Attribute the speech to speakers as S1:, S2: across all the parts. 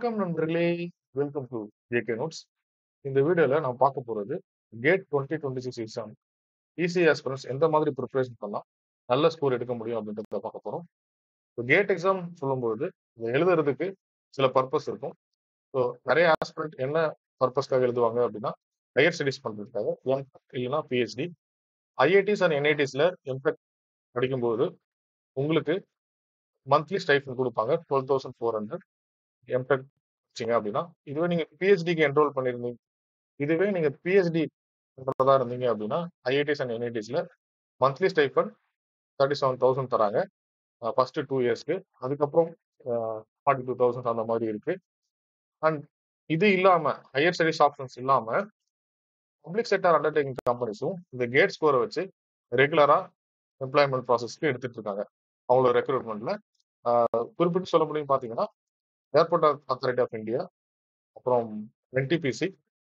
S1: வணக்கம் நண்பர்களே. Welcome to JK notes. இந்த வீடியோல நான் பார்க்க போறது கேட் 2026 எக்ஸாம் ஈஸி ஆஸ்பிரன்ஸ் எந்த மாதிரி ப்ரிப்பரேஷன் பண்ணலாம், நல்ல ஸ்கோர் எடுக்க முடியும் அப்படின்றத பார்க்க போறோம். இப்போ கேட் எக்ஸாம் சொல்லும்போது இதை எழுதுறதுக்கு சில பர்பஸ் இருக்கும். ஸோ நிறைய ஆஸ்பிரண்ட் என்ன பர்பஸ்க்காக எழுதுவாங்க அப்படின்னா, ஹையர் ஸ்டடிஸ் பண்றதுக்காக, எம்டெக் இல்லைன்னா பிஹெச்டி. ஐஐடிஸ் அண்ட் என்ஐடிஸ்ல எம்டெக் படிக்கும்போது உங்களுக்கு மந்த்லி ஸ்டைஃபன் கொடுப்பாங்க 12,400. எம்டெக் வச்சிங்க அப்படின்னா, இதுவே நீங்க பிஹெச்டிக்கு என்ரோல் பண்ணிருந்தீங்க, இதுவே நீங்க பிஹெச்டி பண்றதா இருந்தீங்க அப்படின்னா, ஐஐடிஸ் அண்ட் என்ஐடிஸ்ல மந்த்லி ஸ்டைஃபன் 37,000 தராங்க ஃபர்ஸ்ட் 2 இயர்ஸ்க்கு. அதுக்கப்புறம் 42,000 அந்த மாதிரி இருக்கு. அண்ட் இது இல்லாம ஹையர் ஸ்டடிஸ் ஆப்ஷன்ஸ் இல்லாம பப்ளிக் செக்டர் அண்டர்டேக்கிங் கம்பெனிஸும் இந்த கேட் ஸ்கோரை வச்சு ரெகுலரா எம்ப்ளாய்மெண்ட் ப்ராசஸ்க்கு எடுத்துட்டு இருக்காங்க அவங்களோட ரெக்ரூட்மெண்ட்ல. குறிப்பிட்டு சொல்ல முடியும் பாத்தீங்கன்னா, ஏர்போர்ட் அத்தாரிட்டி ஆஃப் இந்தியா, அப்புறம் என்டிபிசி,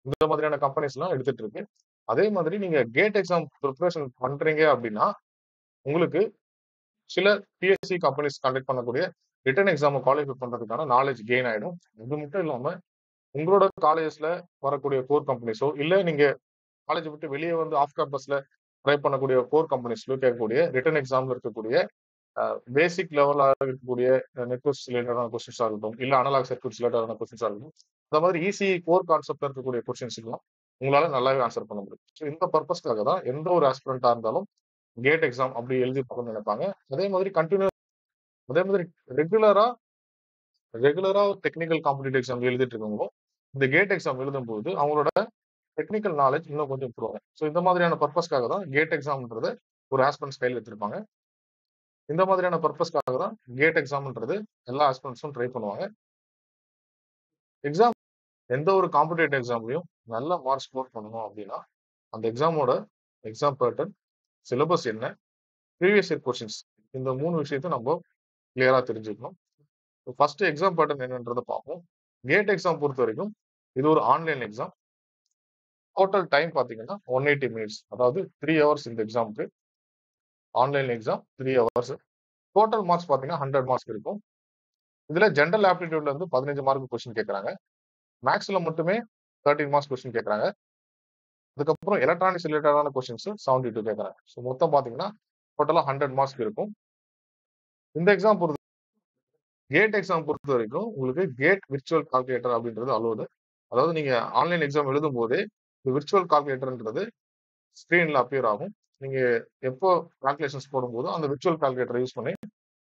S1: இந்த மாதிரியான கம்பெனிஸ் எல்லாம் எடுத்துட்டு இருக்கு. அதே மாதிரி நீங்க கேட் எக்ஸாம் ப்ரிப்பரேஷன் பண்றீங்க அப்படின்னா, உங்களுக்கு சில பிஎஸ்சி கம்பெனிஸ் கண்டக்ட் பண்ணக்கூடிய ரிட்டன் எக்ஸாம் குவாலிஃபை பண்றதுக்கான நாலேஜ் கெயின் ஆயிடும். இது மட்டும் இல்லாம உங்களோட காலேஜஸ்ல வரக்கூடிய கோர் கம்பெனிஸோ, இல்ல நீங்க காலேஜ் விட்டு வெளியே வந்து ஆஃப் கேம்பஸ்ல ட்ரை பண்ணக்கூடிய கோர் கம்பெனிஸ்ல கேட்கக்கூடிய ரிட்டன் எக்ஸாம்ல இருக்கக்கூடிய பேசிக் லெவலாக இருக்கக்கூடிய நெட்வொர்க்ஸ் ரிலேட்டடான கொஸ்டின்ஸா இருக்கட்டும், இல்ல அனலாக் சர்க்யூட்ஸ் ரிலேட்டடான கொஸ்டின்ஸா இருக்கட்டும், அந்த மாதிரி ஈஸி கோர் கான்செப்ட்ல இருக்கக்கூடிய கொஸ்டின்ஸ் எல்லாம் உங்களால நல்லாவே ஆன்சர் பண்ண முடியும். ஸோ இந்த பர்பஸ்க்காக தான் எந்த ஒரு ஆஸ்பிரண்டா இருந்தாலும் கேட் எக்ஸாம் அப்படி எழுதி பார்க்கணும்னு நினைப்பாங்க. அதே மாதிரி அதே மாதிரி ரெகுலரா ரெகுலரா டெக்னிக்கல் காம்படிட்டிவ் எக்ஸாம் எழுதிட்டு இருக்கவங்களும் இந்த கேட் எக்ஸாம் எழுதும்போது அவங்களோட டெக்னிக்கல் நாலேஜ் இன்னும் கொஞ்சம் இம்ப்ரூவ் ஆகும். ஸோ இந்த மாதிரியான பர்பஸ்க்காக தான் கேட் எக்ஸாம்ன்றது ஒரு ஆஸ்பிரண்ட்ஸ் கையில் எடுத்திருப்பாங்க. இந்த மாதிரியான பர்பஸ்க்காக தான் கேட் எக்ஸாம்ன்றது எல்லா ஆஸ்பிரண்ட்ஸும் ட்ரை பண்ணுவாங்க. எக்ஸாம் எந்த ஒரு காம்படிட்டிவ் எக்ஸாம்லையும் நல்ல மார்க் ஸ்கோர் பண்ணணும் அப்படின்னா, அந்த எக்ஸாம் பேட்டர்ன், சிலபஸ் என்ன, ப்ரீவியஸ் இயர் கொஸ்டின்ஸ், இந்த 3 விஷயத்தை நம்ம கிளியரா தெரிஞ்சுக்கணும். ஃபர்ஸ்ட் எக்ஸாம் பேட்டர்ன் என்னன்றதை பார்ப்போம். கேட் எக்ஸாம் பொறுத்த வரைக்கும் இது ஒரு ஆன்லைன் எக்ஸாம். டோட்டல் டைம் பார்த்தீங்கன்னா 180 மினிட்ஸ், அதாவது 3 ஹவர்ஸ் இந்த எக்ஸாமுக்கு. Online exam 3 hours. Total marks பார்த்தீங்கன்னா 100 மார்க்ஸ் இருக்கும். இதுல ஜென்ரல் ஆப்டிடியூட்ல இருந்து 15 மார்க் கொஸ்டின் கேட்கறாங்க. மேக்ஸ்ல மட்டுமே 13 மார்க்ஸ் கொஸ்டின் கேட்கறாங்க. அதுக்கப்புறம் எலக்ட்ரானிக்ஸ் ரிலேட்டடான கொஸ்டின்ஸ் 72 கேட்கறாங்க. ஸோ மொத்தம் பாத்தீங்கன்னா டோட்டலா 100 மார்க்ஸ் இருக்கும். இந்த கேட் எக்ஸாம் பொறுத்த வரைக்கும் உங்களுக்கு கேட் விர்ச்சுவல் கால்குலேட்டர் அப்படின்றது அலோடு. அதாவது நீங்க ஆன்லைன் எக்ஸாம் எழுதும் போதே இந்த விர்ச்சுவல் கால்குலேட்டர்ன்றது ஸ்கிரீன்ல அப்பியர் ஆகும். நீங்க எப்போ கால்குலேஷன்ஸ் போடும்போது அந்த விர்ச்சுவல் கால்குலேட்டர் யூஸ் பண்ணி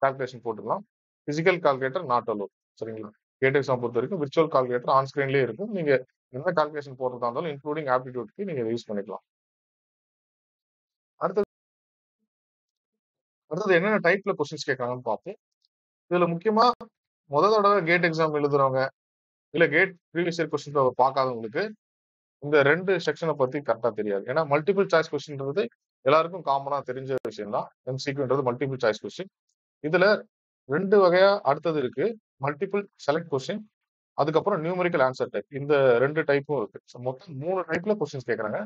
S1: கால்குலேஷன் போட்டுக்கலாம். Physical calculator not allowed. சரிங்களா? கேட் எக்ஸாம் பொறுத்த வரைக்கும் விர்ச்சுவல் கால்குலேட்டர் ஆன் ஸ்கிரீன்லேயே இருக்கும். நீங்க என்ன கால்குலேஷன் போடுறதா இருந்தாலும் இன்க்ளூடிங் ஆப்டிடியூட்க்கு நீங்க யூஸ் பண்ணிக்கலாம். அடுத்தது என்னென்ன டைப்ல கொஸ்டின்ஸ் கேட்கறாங்கன்னு பார்ப்போம். இதுல முக்கியமா முதல் தடவை கேட் எக்ஸாம் எழுதுறவங்க, இல்ல கேட் ப்ரீவியஸ் இயர் கொஸ்டின் பார்க்காதவங்களுக்கு இந்த 2 செக்ஷனை பத்தி கரெக்டா தெரியாது. ஏன்னா மல்டிபிள் சாய்ஸ் கொஸ்டின்றது எல்லாருக்கும் காமனா தெரிஞ்ச விஷயம் தான். எம்சிக்யூன்றது மல்டிபிள் சாய்ஸ் கொஸ்டின். இதுல 2 வகையா அடுத்தது இருக்கு. மல்டிபிள் செலக்ட் கொஸ்டின், அதுக்கப்புறம் நியூமெரிக்கல் ஆன்சர் டைப். இந்த 2 டைப்பும் இருக்கு. மொத்தம் 3 டைப்ல கொஸ்டின்ஸ் கேட்கறாங்க.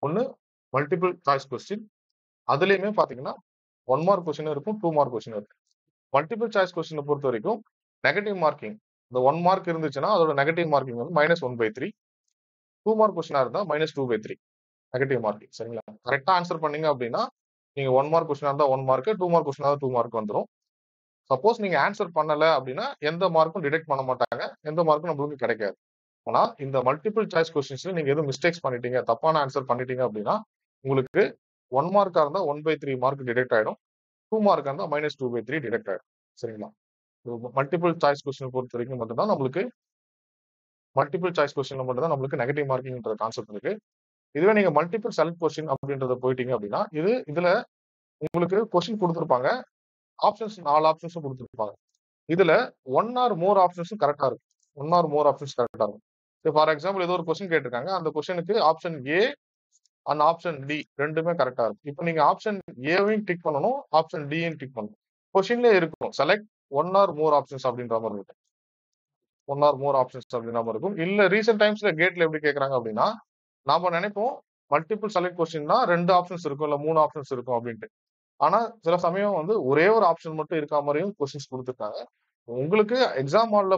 S1: ஒன்னு மல்டிபிள் சாய்ஸ் கொஸ்டின். அதுலயுமே பாத்தீங்கன்னா 1 மார்க் கொஸ்டின் இருக்கும், 2 மார்க் கொஸ்டின் இருக்கு. மல்டிபிள் சாய்ஸ் கொஸ்டினை பொறுத்த வரைக்கும் நெகட்டிவ் மார்க்கிங், இந்த 1 மார்க் இருந்துச்சுன்னா அதோட நெகட்டிவ் மார்க்கிங் வந்து -1/3. 2 மார்க் கொஸ்டினா இருந்தா -2/3 நெகட்டிவ் மார்க்கிங். சரிங்களா? கரெக்டா ஆன்சர் பண்ணீங்க அப்படின்னா நீங்க 1 மார்க் கொஸ்டினா இருந்தா 1 மார்க், 2 மார்க் கொஸ்டினா 2 மார்க் வந்துடும். சப்போஸ் நீங்க ஆன்சர் பண்ணல அப்படின்னா எந்த மார்க்கும் டிடெக்ட் பண்ண மாட்டாங்க, எந்த மார்க்கும் நம்மளுக்கு கிடைக்காது. ஆனா இந்த மல்டிபிள் சாய்ஸ் கொஸ்டின்ஸ்ல நீங்க எதுவும் மிஸ்டேக்ஸ் பண்ணிட்டீங்க, தப்பான ஆன்சர் பண்ணிட்டீங்க அப்படின்னா உங்களுக்கு 1 மார்க்கா இருந்தா 1/3 மார்க் டிடெக்ட் ஆயிடும், 2 மார்க்கா இருந்தா -2/3 டிடெக்ட் ஆயிடும். சரிங்களா? மல்டிபிள் சாய்ஸ் கொஸ்டின் பொறுத்த வரைக்கும் மட்டும்தான் நம்மளுக்கு நெகட்டிவ் மார்க்கிங்ன்ற கான்செப்ட் இருக்கு. இதுவே நீங்க மல்டிபிள் செலக்ட் கொஸ்டின் அப்படின்றத போயிட்டீங்க அப்படின்னா இதுல உங்களுக்கு கொஸ்டின் கொடுத்துருப்பாங்க, ஆப்ஷன்ஸ் 4 ஆப்ஷன்ஸும் கொடுத்துருப்பாங்க. இதுல 1 ஆர் மோர் ஆப்ஷன்ஸும் கரெக்டா இருக்கும். 1 ஆர் மோர் ஆப்ஷன்ஸ் கரெக்டா இருக்கும். ஃபார் எக்ஸாம்பிள் ஏதோ ஒரு கொஸ்டின் கேட்டிருக்காங்க, அந்த கொஸ்டினுக்கு option A and option D ரெண்டுமே கரெக்டா இருக்கும். இப்போ நீங்க ஆப்ஷன் ஏவையும் டிக் பண்ணணும், ஆப்ஷன் டியும் டிக் பண்ணணும். கொஸ்டின்ல இருக்கும் செலக்ட் 1 ஆர் மோர் ஆப்ஷன்ஸ் அப்படின்ற மாதிரி இருக்கும். 1 ஆர் மோர் ஆப்ஷன்ஸ் அப்படின்ற மாதிரி இருக்கும். இல்ல ரீசெண்ட் டைம்ஸ்ல கேட்ல எப்படி கேட்கறாங்க அப்படின்னா, நாம நினைப்போம் மல்டிபிள் செலக்ட் கொஸ்டின்னா 2 ஆப்ஷன்ஸ் இருக்கும், இல்ல 3 ஆப்ஷன்ஸ் இருக்கும் அப்படின்ட்டு. ஆனா சில சமயம் வந்து ஒரே ஒரு ஆப்ஷன் மட்டும் இருக்க மாதிரியும் கொஸ்டின்ஸ் கொடுத்துருக்காங்க. உங்களுக்கு எக்ஸாம் ஹால்ல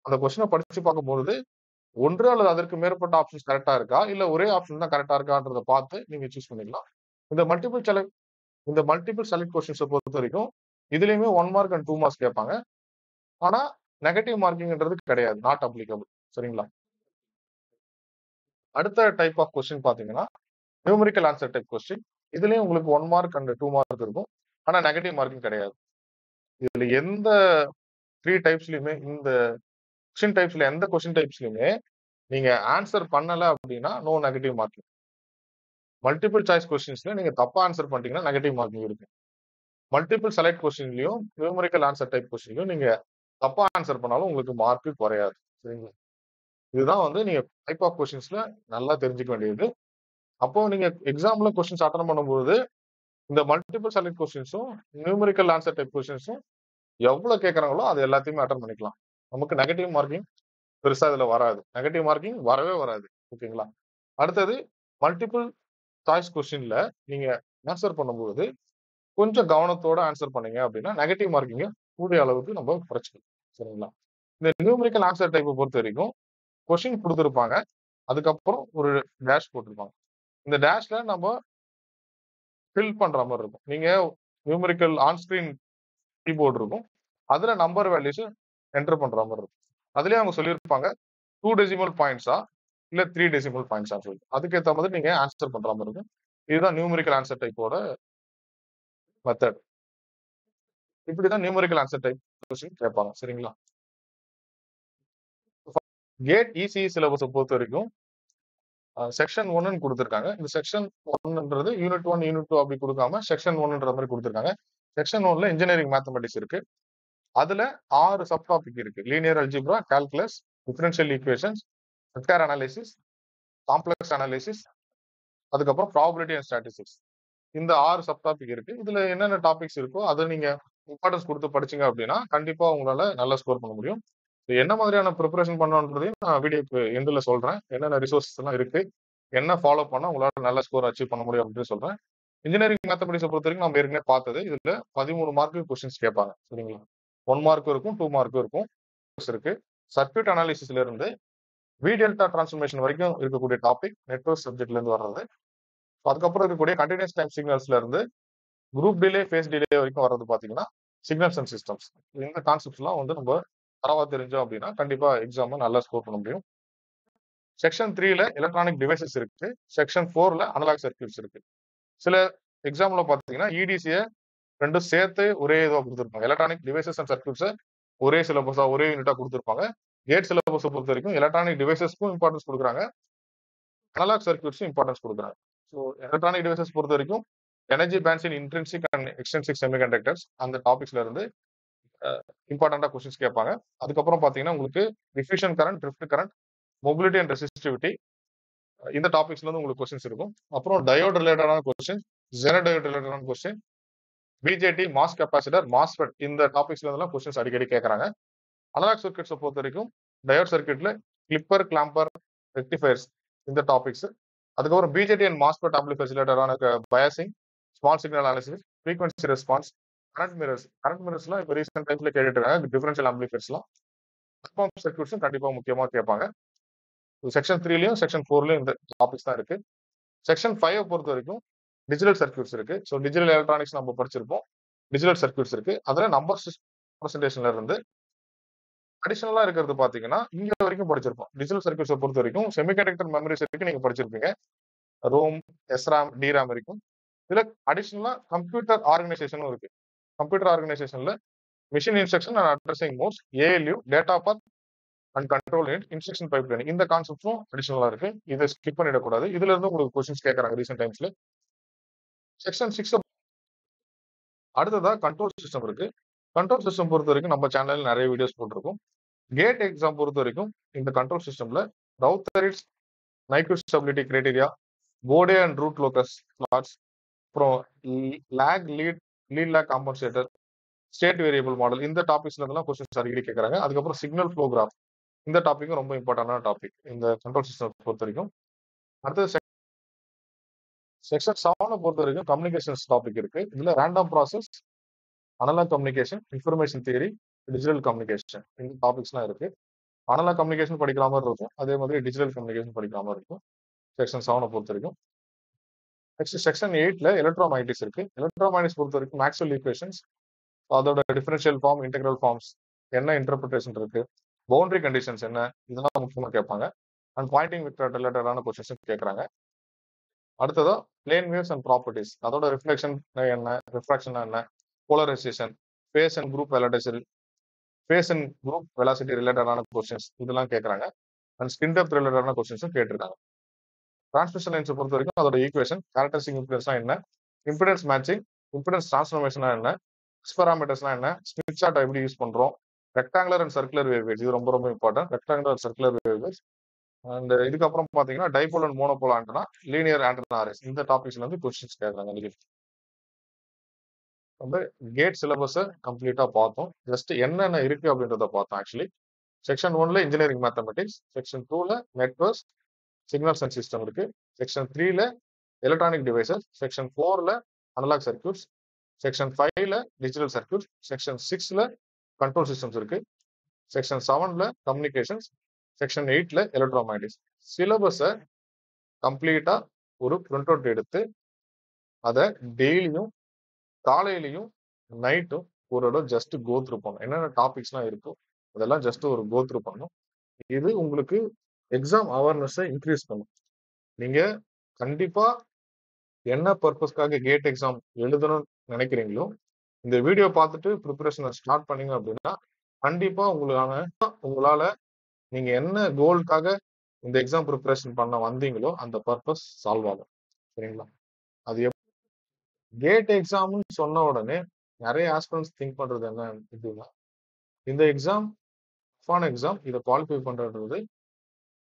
S1: அந்த கொஸ்டினை படிச்சு பார்க்கும்பொழுது ஒன்று அல்லது அதற்கு மேற்பட்ட ஆப்ஷன்ஸ் கரெக்டா இருக்கா, இல்ல ஒரே ஆப்ஷன் தான் கரெக்டா இருக்கான்றத பார்த்து நீங்க சூஸ் பண்ணிக்கலாம். இந்த மல்டிபிள் செலக்ட் கொஸ்டின்ஸை பொறுத்த வரைக்கும் இதுலயுமே 1 மார்க் அண்ட் 2 மார்க்ஸ் கேட்பாங்க. ஆனா நெகட்டிவ் மார்க்கிங்ன்றது கிடையாது, நாட் அப்ளிகபிள். சரிங்களா? அடுத்த டைப் ஆஃப் கொஸ்டின் பாத்தீங்கன்னா நியூமரிக்கல் ஆன்சர் டைப் கொஸ்டின். இதுலயும் உங்களுக்கு 1 மார்க் அண்ட் 2 மார்க் இருக்கும். ஆனா நெகட்டிவ் மார்க்கிங் கிடையாது. இதுல எந்த 3 டைப்ஸ்லயுமே, இந்த கொஸ்டின் டைப்ஸ்ல எந்த கொஸ்டின் டைப்ஸ்லயுமே நீங்க ஆன்சர் பண்ணல அப்படின்னா no negative marking. Multiple choice கொஸ்டின்ஸ்ல நீங்க தப்பா ஆன்சர் பண்ணிட்டீங்கன்னா நெகட்டிவ் மார்க்கிங் இருக்கு. மல்டிபிள் செலக்ட் கொஸ்டின்லயும் நியூமரிக்கல் ஆன்சர் டைப் கொஸ்டின்லயும் நீங்க தப்பா ஆன்சர் பண்ணாலும் உங்களுக்கு மார்க் குறையாது. சரிங்களா? இதுதான் வந்து நீங்க டைப் ஆஃப் கொஸ்டின்ஸ்ல நல்லா தெரிஞ்சுக்க வேண்டியது. அப்போ நீங்க எக்ஸாம்ல கொஸ்டின்ஸ் அட்டன் பண்ணும்போது இந்த மல்டிபிள் செலக்ட் கொஸ்டின்ஸும் நியூமரிக்கல் ஆன்சர் டைப் கொஸ்டின்ஸும் எவ்வளவு கேட்கறாங்களோ அது எல்லாத்தையுமே அட்டன் பண்ணிக்கலாம். நமக்கு நெகட்டிவ் மார்க்கிங் பெருசா இதுல வராது. நெகட்டிவ் மார்க்கிங் வரவே வராது. ஓகேங்களா? அடுத்தது மல்டிபிள் சாய்ஸ் கொஸ்டின்ல நீங்க ஆன்சர் பண்ணும்போது கொஞ்சம் கவனத்தோட ஆன்சர் பண்ணீங்க அப்படின்னா நெகட்டிவ் மார்க்கிங்க கூடிய அளவுக்கு நம்ம குறைச்சிக்கலாம். சரிங்களா? இந்த நியூமரிக்கல் ஆன்சர் டைப்பை பொறுத்த வரைக்கும் கொஸ்டின் கொடுத்துருப்பாங்க. அதுக்கப்புறம் ஒரு டேஷ் போட்டிருப்பாங்க. இந்த டேஷ்ல நம்ம ஃபில் பண்ற மாதிரி இருக்கும். நீங்க நியூமரிக்கல் ஆன் ஸ்கிரீன் கீபோர்டு இருக்கும். அதுல நம்பர் வேல்யூஸ் என்டர் பண்ற மாதிரி இருக்கும். அதுலயே அவங்க சொல்லியிருப்பாங்க 2 டெசிமல் பாயிண்ட்ஸா இல்ல 3 டெசிமல் பாயிண்ட்ஸா சொல்லி அதுக்கேற்ற மாதிரி நீங்க ஆன்சர் பண்ற மாதிரி இருக்கும். இதுதான் நியூமரிக்கல் ஆன்சர் டைப்போட மெத்தட். இப்படிதான் நியூமரிக்கல் ஆன்சர் டைப் கொஸ்டின் கேட்பாங்க. சரிங்களா? கேட் இசி சிலபஸை பொறுத்த வரைக்கும் செக்ஷன் 1 கொடுத்துருக்காங்க. இந்த செக்ஷன் 1ன்றது யூனிட் 1 யூனிட் 2 அப்படி கொடுக்காம செக்ஷன் 1ன்ற மாதிரி கொடுத்துருக்காங்க. செக்ஷன் 1ல இன்ஜினியரிங் மேத்தமெட்டிக்ஸ் இருக்கு. அதுல 6 சப் டாபிக் இருக்கு. Linear algebra, calculus, differential equations, vector analysis, complex analysis, அதுக்கப்புறம் ப்ராபபிலிட்டி அண்ட் ஸ்டாட்டிஸ்டிக்ஸ். இந்த 6 சப் டாபிக் இருக்கு. இதுல என்னென்ன டாபிக்ஸ் இருக்கோ அதை நீங்க இம்பார்ட்டன்ஸ் கொடுத்து படிச்சீங்க அப்படின்னா கண்டிப்பா உங்களால நல்லா ஸ்கோர் பண்ண முடியும். என்ன மாதிரியான ப்ரிப்பரேஷன் பண்ணணுன்றதையும் நான் வீடியோக்கு எண்டில் சொல்றேன். என்னென்ன ரிசோர்ஸஸ் எல்லாம் இருக்கு, என்ன ஃபாலோ பண்ணா உங்களால நல்ல ஸ்கோர் அச்சீவ் பண்ண முடியும் அப்படின்னு சொல்றேன். இன்ஜினியரிங் மேத்தமெட்டிக்ஸை பொறுத்த வரைக்கும் நம்ம ஏற்கனவே பார்த்தது. இதுல 13 மார்க்கு கொஸ்டின்ஸ் கேட்பாங்க. சரிங்களா? 1 மார்க்கும் இருக்கும், 2 மார்க்கும் இருக்கும். இருக்கு சர்க்யூட் அனாலிசிஸ்ல இருந்து வி டெல்டா டிரான்ஸ்ஃபர்மேஷன் வரைக்கும் இருக்கக்கூடிய டாபிக் நெட்வொர்க் சப்ஜெக்ட்ல இருந்து வர்றது. அதுக்கப்புறம் இருக்கக்கூடிய கண்டினியூஸ் டைம் சிக்னல்ஸ்ல இருந்து குரூப் டிலே, ஃபேஸ் டிலே வரைக்கும் வர்றது பாத்தீங்கன்னா சிக்னல்ஸ் அண்ட் சிஸ்டம்ஸ். இந்த கான்செப்ட்ஸ் எல்லாம் வந்து நம்ம தரவா தெரிஞ்சோம் அப்படின்னா கண்டிப்பா எக்ஸாம் நல்லா ஸ்கோர் பண்ண முடியும். செக்ஷன் 3ல எலக்ட்ரானிக் டிவைசஸ் இருக்கு. செக்ஷன் 4ல அனலாக் சர்க்யூட்ஸ் இருக்கு. சில எக்ஸாம்ல பாத்தீங்கன்னா இடிசியை ரெண்டும் சேர்த்து ஒரே இதுவா கொடுத்துருப்பாங்க. எலக்ட்ரானிக் டிவைசஸ் அண்ட் சர்க்யூட்ஸை ஒரே சிலபஸா ஒரே யூனிட்டா கொடுத்துருப்பாங்க. கேட் சிலபஸை பொறுத்த வரைக்கும் எலக்ட்ரானிக் டிவைசஸ்க்கும் இம்பார்ட்டன்ஸ் கொடுக்குறாங்க, அனலாக் சர்க்யூட்ஸும் இம்பார்ட்டன்ஸ் கொடுக்குறாங்க. ஸோ எலக்ட்ரானிக் டிவைசஸ் பொறுத்த வரைக்கும் energy bands in intrinsic and extrinsic semiconductors அந்த டாபிக்ஸ்ல இருந்து இம்பார்ட்டண்டா கொஸ்டின்ஸ் கேட்பாங்க. அதுக்கப்புறம் பாத்தீங்கன்னா உங்களுக்கு diffusion current, drift current, mobility and resistivity இந்த டாபிக்ஸ்ல இருந்து உங்களுக்கு கொஸ்டின்ஸ் இருக்கும். அப்புறம் டயோட் ரிலேட்டடான கொஸ்டின், ஜெனோ டயோட் ரிலேட்டடான question, BJT, MOS capacitor, MOSFET இந்த டாபிக்ஸ்ல இருந்தெல்லாம் கொஸ்டின்ஸ் அடிக்கடி கேட்கறாங்க. அனலாக் சர்க்யூட்ஸை பொறுத்த வரைக்கும் டயோட் சர்க்யூட்ல கிளிப்பர், கிளாம்பர், ரெக்டிஃபயர்ஸ் இந்த டாபிக்ஸ். அதுக்கப்புறம் பிஜேடி அண்ட் மாஸ்ஃபெட் ஆம்பிளிஃபயர்ஸ் ரிலேட்டடான biasing, small signal analysis, frequency response, current மிரர்ஸ்லாம் இப்போ ரீசெண்ட் டைம்ஸ்ல கேட்டுட்டு இருக்காங்க. டிஃபரன்ஷியல் ஆம்பிளிஃபயர்ஸ்லாம் சர்க்யூட்ஸும் கண்டிப்பா முக்கியமா கேட்பாங்க. செக்ஷன் 3லயும் செக்ஷன் 4லயும் இந்த டாபிக்ஸ் தான் இருக்கு. செக்ஷன் 5 பொறுத்த வரைக்கும் டிஜிட்டல் சர்க்யூட்ஸ் இருக்கு. ஸோ டிஜிட்டல் எலக்ட்ரானிக்ஸ் நம்ம படிச்சிருப்போம். டிஜிட்டல் சர்க்யூட்ஸ் இருக்கு. அதுல நம்பர் பிரசன்டேஷன்ல இருந்து அடிஷனலா இருக்கிறது பாத்தீங்கன்னா இங்க வரைக்கும் படிச்சிருப்போம். டிஜிட்டல் சர்க்யூட்ஸை பொறுத்த வரைக்கும் செமிகண்டக்டர் மெமரிஸ் வரைக்கும் நீங்க படிச்சிருப்பீங்க. ரோம், எஸ்ராம், டிராம் வரைக்கும். இதுல அடிஷனலா கம்ப்யூட்டர் ஆர்கனைசேஷனும் இருக்கு. கம்ப்யூட்டர் ஆர்கனைசேஷன்ல machine instruction and addressing modes, ALU, data path and control unit, instruction pipeline இந்த கான்செப்ட்ஸும் அடிஷனலா இருக்கு. இதை ஸ்கிப் பண்ணிடக்கூடாது. இதுல இருந்து உங்களுக்கு கொஸ்டின்ஸ் கேட்கறாங்க ரீசெண்ட் டைம்ஸ்ல. செக்ஷன் 6 அடுத்ததா கண்ட்ரோல் சிஸ்டம் இருக்கு. கண்ட்ரோல் சிஸ்டம் பொறுத்த வரைக்கும் நம்ம சேனல்ல நிறைய வீடியோஸ் போட்டிருக்கோம். கேட் எக்ஸாம் பொறுத்த வரைக்கும் இந்த கண்ட்ரோல் சிஸ்டம்ல Routh Hurwitz, Nyquist stability criteria, Bode and root locus plots, அப்புறம் lead lag compensator, state variable model இந்த டாபிக்ஸ்ல இருந்தெல்லாம் கொஸ்டின்ஸ் அடிக்கடி கேட்கறாங்க. அதுக்கப்புறம் சிக்னல் ஃப்ளோ கிராஃப் இந்த டாபிக்கும் ரொம்ப இம்பார்ட்டன்டான டாபிக் இந்த கண்ட்ரோல் சிஸ்டம் பொறுத்த வரைக்கும். அடுத்தது செக்ஷன் 7 பொறுத்த வரைக்கும் கம்யூனிகேஷன்ஸ் டாபிக் இருக்கு. இதுல random process, analog communication, information theory, digital communication இந்த டாபிக்ஸ்லாம் இருக்கு. அனலாக் கம்யூனிகேஷன் படிக்கிற மாதிரி இருக்கும். அதே மாதிரி டிஜிட்டல் கம்யூனிகேஷன் படிக்கிற மாதிரி இருக்கும். செக்ஷன் 7 பொறுத்த வரைக்கும். நெக்ஸ்ட் செக்ஷன் 8ல எலக்ட்ரோமேக்னடிக்ஸ் இருக்கு. எலக்ட்ரோமேக்னடிக்ஸ் பொறுத்த வரைக்கும் மேக்ஸ்வெல் ஈக்குவேஷன்ஸ், அதோட டிஃபரன்ஷியல் ஃபார்ம், இன்டெக்ரல் ஃபார்ம்ஸ், என்ன இன்டர்பிரிட்டேஷன் இருக்கு, பவுண்டரி கண்டிஷன்ஸ் என்ன, இதெல்லாம் முக்கியமா கேட்பாங்க. அண்ட் பாயிண்டிங் வெக்டர் ரிலேட்டடான கொஸ்டின்ஸ் கேட்கறாங்க. அடுத்ததா பிளேன் வேவ்ஸ் அண்ட் ப்ராப்பர்ட்டிஸ், அதோட ரிஃப்ளெக்ஷன் என்ன, ரிஃப்ராக்ஷன் என்ன, polarization, phase and group velocity, phase and group velocity ரிலேட்டடான கொஸ்டின்ஸ் இதெல்லாம் கேட்கறாங்க. அண்ட் ஸ்கின் டெப்த் ரிலேட்டடான கொஸ்டின்ஸும் கேட்டிருக்காங்க. டிரான்ஸ்மிஷன் லைன்ஸ் பொறுத்த வரைக்கும் அதோட ஈக்குவேஷன், கேரக்டரிஸ்டிக் இம்பிடன்ஸ்னா என்ன, இம்பிடன்ஸ் மேட்சிங், இம்பிடன்ஸ் டிரான்ஸ்ஃபர்மேஷனா என்ன, எக்ஸ்பெராமீட்டர்ஸ்னா என்ன, ஸ்மித் சார்ட் எப்படி யூஸ் பண்றோம், ரெக்டாங்குலர் அண்ட் சர்க்குலர் வேவ்கைட்ஸ், இது ரொம்ப ரொம்ப important. Rectangular and circular waveguides. And இதுக்கப்புறம் பாத்தீங்கன்னா dipole and monopole antenna, linear antenna arrays, இந்த டாபிக்ஸ்ல இருந்து கொஸ்டின்ஸ் கேட்கறாங்க. வந்து கேட் சிலபஸை கம்ப்ளீட்டா பார்த்தோம். ஜஸ்ட் என்னென்ன இருக்கு அப்படின்றத பார்த்தோம். ஆக்சுவலி செக்ஷன் 1ல இன்ஜினியரிங் மேத்தமெட்டிக்ஸ், செக்ஷன் 2ல நெட்வொர்க்ஸ், சிக்னல்ஸ் அண்ட் சிஸ்டம் இருக்கு, செக்ஷன் 3ல எலக்ட்ரானிக் டிவைசஸ், செக்ஷன் 4ல அனலாக் சர்க்யூட்ஸ், செக்ஷன் 5ல டிஜிட்டல் சர்க்யூட்ஸ், செக்ஷன் 6ல கண்ட்ரோல் சிஸ்டம்ஸ் இருக்கு, செக்ஷன் 7ல கம்யூனிகேஷன்ஸ், செக்ஷன் 8ல எலக்ட்ரோமேக்னடிக்ஸ். சிலபஸை கம்ப்ளீட்டா ஒரு பிரிண்ட் அவுட் எடுத்து அதை டெய்லியும் காலையிலையும் நைட்டும் ஒரு இடம் ஜஸ்ட் கோ த்ரூ பண்ணணும். என்னென்ன டாபிக்ஸ்லாம் இருக்கோ அதெல்லாம் ஜஸ்ட் ஒரு கோ த்ரூ பண்ணணும். இது உங்களுக்கு எக்ஸாம் அவேர்னஸை இன்க்ரீஸ் பண்ணும். நீங்க கண்டிப்பா என்ன பர்பஸ்க்காக கேட் எக்ஸாம் எழுதணும்னு நினைக்கிறீங்களோ, இந்த வீடியோ பார்த்துட்டு ப்ரிப்பரேஷனை ஸ்டார்ட் பண்ணீங்க அப்படின்னா கண்டிப்பா உங்களால நீங்க என்ன கோலுக்காக இந்த எக்ஸாம் ப்ரிப்பரேஷன் பண்ண வந்தீங்களோ அந்த பர்பஸ் சால்வ் ஆகும். சரிங்களா? அது கேட் எக்ஸாம்னு சொன்ன உடனே நிறைய ஆஸ்பிரண்ட்ஸ் திங்க் பண்றது என்ன அப்படின்னா, இந்த எக்ஸாம் எக்ஸாம், இதை குவாலிஃபை பண்றது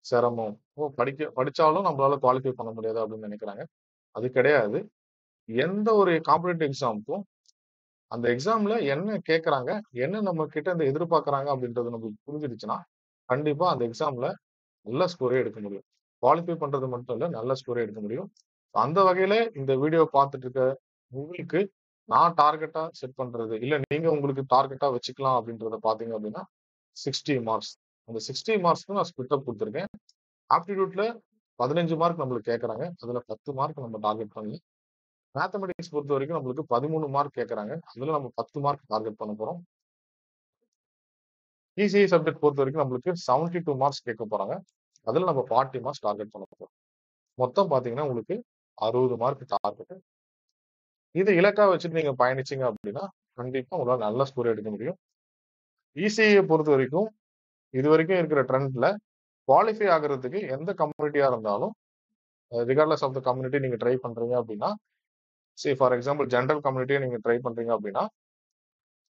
S1: சிரமம், படிச்சாலும் நம்மளால குவாலிஃபை பண்ண முடியாது அப்படின்னு நினைக்கிறாங்க. அது கிடையாது. எந்த ஒரு காம்படிட்டிவ் எக்ஸாமுக்கும் அந்த எக்ஸாம்ல என்ன கேட்கறாங்க, என்ன நம்ம கிட்ட இருந்து எதிர்பார்க்கறாங்க அப்படின்றது நமக்கு புரிஞ்சிடுச்சுன்னா கண்டிப்பா அந்த எக்ஸாம்ல நல்ல ஸ்கோரே எடுக்க முடியும். குவாலிஃபை பண்றது மட்டும் இல்ல, நல்ல ஸ்கோரே எடுக்க முடியும். அந்த வகையில இந்த வீடியோ பார்த்துட்டு இருக்க உங்களுக்கு நான் டார்கெட்டா செட் பண்றது இல்ல, நீங்க உங்களுக்கு டார்கெட்டா வச்சுக்கலாம் அப்படின்றத பாத்தீங்க அப்படின்னா 60 மார்க்ஸ். அந்த 60 மார்க்ஸ்க்கு நான் ஸ்பிட் அப் கொடுத்துருக்கேன். ஆப்டிடியூட்ல 15 மார்க் நம்மளுக்கு கேட்கறாங்க. அதுல 10 மார்க் நம்ம டார்கெட் பண்ணி, மேத்தமெட்டிக்ஸ் பொறுத்த வரைக்கும் நம்மளுக்கு 13 மார்க் கேட்கறாங்க. அதுல நம்ம 10 மார்க் டார்கெட் பண்ண போறோம். இசிஐ சப்ஜெக்ட் பொறுத்த வரைக்கும் நம்மளுக்கு 72 மார்க்ஸ் கேட்க போறாங்க. அதுல நம்ம 40 மார்க்ஸ் டார்கெட் பண்ண போறோம். மொத்தம் பாத்தீங்கன்னா உங்களுக்கு 60 மார்க் டார்கெட். இது இலக்கா வச்சுட்டு நீங்க பயணிச்சீங்க அப்படின்னா கண்டிப்பா உங்களால நல்ல ஸ்கோர் எடுக்க முடியும். இசிஐ பொறுத்த வரைக்கும் இது வரைக்கும் இருக்கிற ட்ரெண்ட்ல குவாலிஃபை ஆகுறதுக்கு எந்த கம்யூனிட்டியா இருந்தாலும் ரிகார்ட்லெஸ் ஆஃப் த கம்யூனிட்டி நீங்க ட்ரை பண்றீங்க அப்படின்னா, ஃபார் எக்ஸாம்பிள் ஜென்ரல் கம்யூனிட்டியை நீங்க ட்ரை பண்றீங்க அப்படின்னா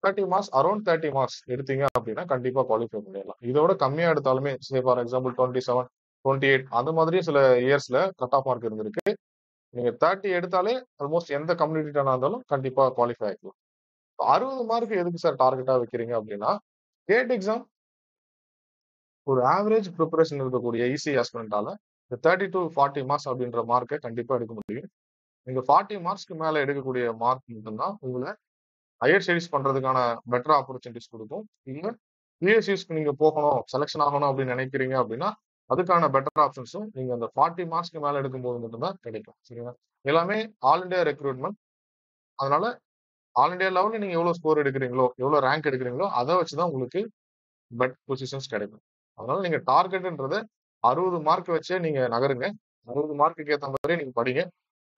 S1: 30 மார்க்ஸ், அரௌண்ட் 30 மார்க்ஸ் எடுத்தீங்க அப்படின்னா கண்டிப்பா குவாலிஃபை பண்ணிடலாம். இதோட கம்மியா எடுத்தாலுமே ஃபார் எக்ஸாம்பிள் 27, 28 அந்த மாதிரி சில இயர்ஸ்ல கட் ஆஃப் மார்க் இருந்திருக்கு. நீங்க 30 எடுத்தாலே ஆல்மோஸ்ட் எந்த கம்யூனிட்டியா இருந்தாலும் கண்டிப்பா குவாலிஃபை ஆகிக்கலாம். 60 மார்க் எதுக்கு சார் டார்கெட்டா வைக்கிறீங்க அப்படின்னா, கேட் எக்ஸாம் ஒரு ஆவரேஜ் ப்ரிப்பரேஷன் இருக்கக்கூடிய ஈஸி ஆஸ்பிரண்டால இந்த 30 to 40 மார்க்ஸ் அப்படின்ற மார்க்கை கண்டிப்பா எடுக்க முடியும். நீங்க 40 மார்க்ஸ்க்கு மேல எடுக்கக்கூடிய மார்க் மட்டும்தான் உங்களை ஹையர் ஸ்டடிஸ் பண்றதுக்கான பெட்டர் ஆப்பர்ச்சுனிட்டிஸ் கொடுக்கும். இல்ல பிஎஸ்சிஸ்க்கு நீங்க போகணும், செலக்ஷன் ஆகணும் அப்படின்னு நினைக்கிறீங்க அப்படின்னா அதுக்கான பெட்டர் ஆப்ஷன்ஸும் நீங்க அந்த 40 மார்க்ஸ்க்கு மேல எடுக்கும்போது மட்டும்தான் கிடைக்கும். சரிங்களா? எல்லாமே ஆல் இண்டியா ரெக்ரூட்மெண்ட். அதனால ஆல் இண்டியா லெவலில் நீங்க எவ்வளவு ஸ்கோர் எடுக்கிறீங்களோ, எவ்வளவு ரேங்க் எடுக்கிறீங்களோ அதை வச்சுதான் உங்களுக்கு பெட் பொசிஷன்ஸ் கிடைக்கும். அதனால நீங்க டார்கெட்ன்றத 60 மார்க் வச்சே நீங்க நகருங்க. 60 மார்க்குக்கு ஏற்ற மாதிரி நீங்க படிங்க.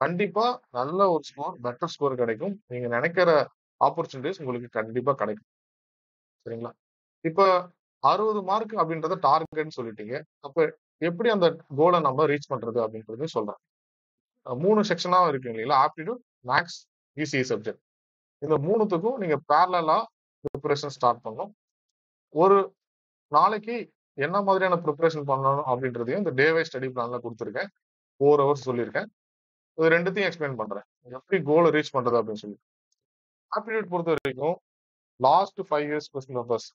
S1: கண்டிப்பா நல்ல ஒரு ஸ்கோர், பெட்டர் ஸ்கோர் கிடைக்கும். நீங்க நினைக்கிற ஆப்பர்ச்சுனிட்டிஸ் உங்களுக்கு கண்டிப்பா கிடைக்கும். சரிங்களா? இப்ப 60 மார்க் அப்படின்றத டார்கெட்னு சொல்லிட்டீங்க. அப்ப எப்படி அந்த கோலை நம்ம ரீச் பண்றது அப்படின்றது சொல்றேன். 3 செக்ஷனா இருக்கு இல்லைங்களா? Aptitude, maths, ECE subject. இந்த 3த்துக்கும் நீங்க பேரலா ப்ரிப்பரேஷன் ஸ்டார்ட் பண்ணணும். ஒரு நாளைக்கு என்ன மாதிரியான ப்ரிப்பரேஷன் பண்ணணும் அப்படின்றதையும் இந்த டே வைஸ் ஸ்டடி பிளான்ல கொடுத்துருக்கேன். 4 ஹவர்ஸ் சொல்லியிருக்கேன். இது ரெண்டுத்தையும் எக்ஸ்பிளைன் பண்றேன். எப்படி கோலை ரீச் பண்றது அப்படின்னு சொல்லி. ஆப்டிடியூட் பொறுத்த வரைக்கும் லாஸ்ட் 5 இயர்ஸ் கொஸ்டின் பேப்பர்ஸ்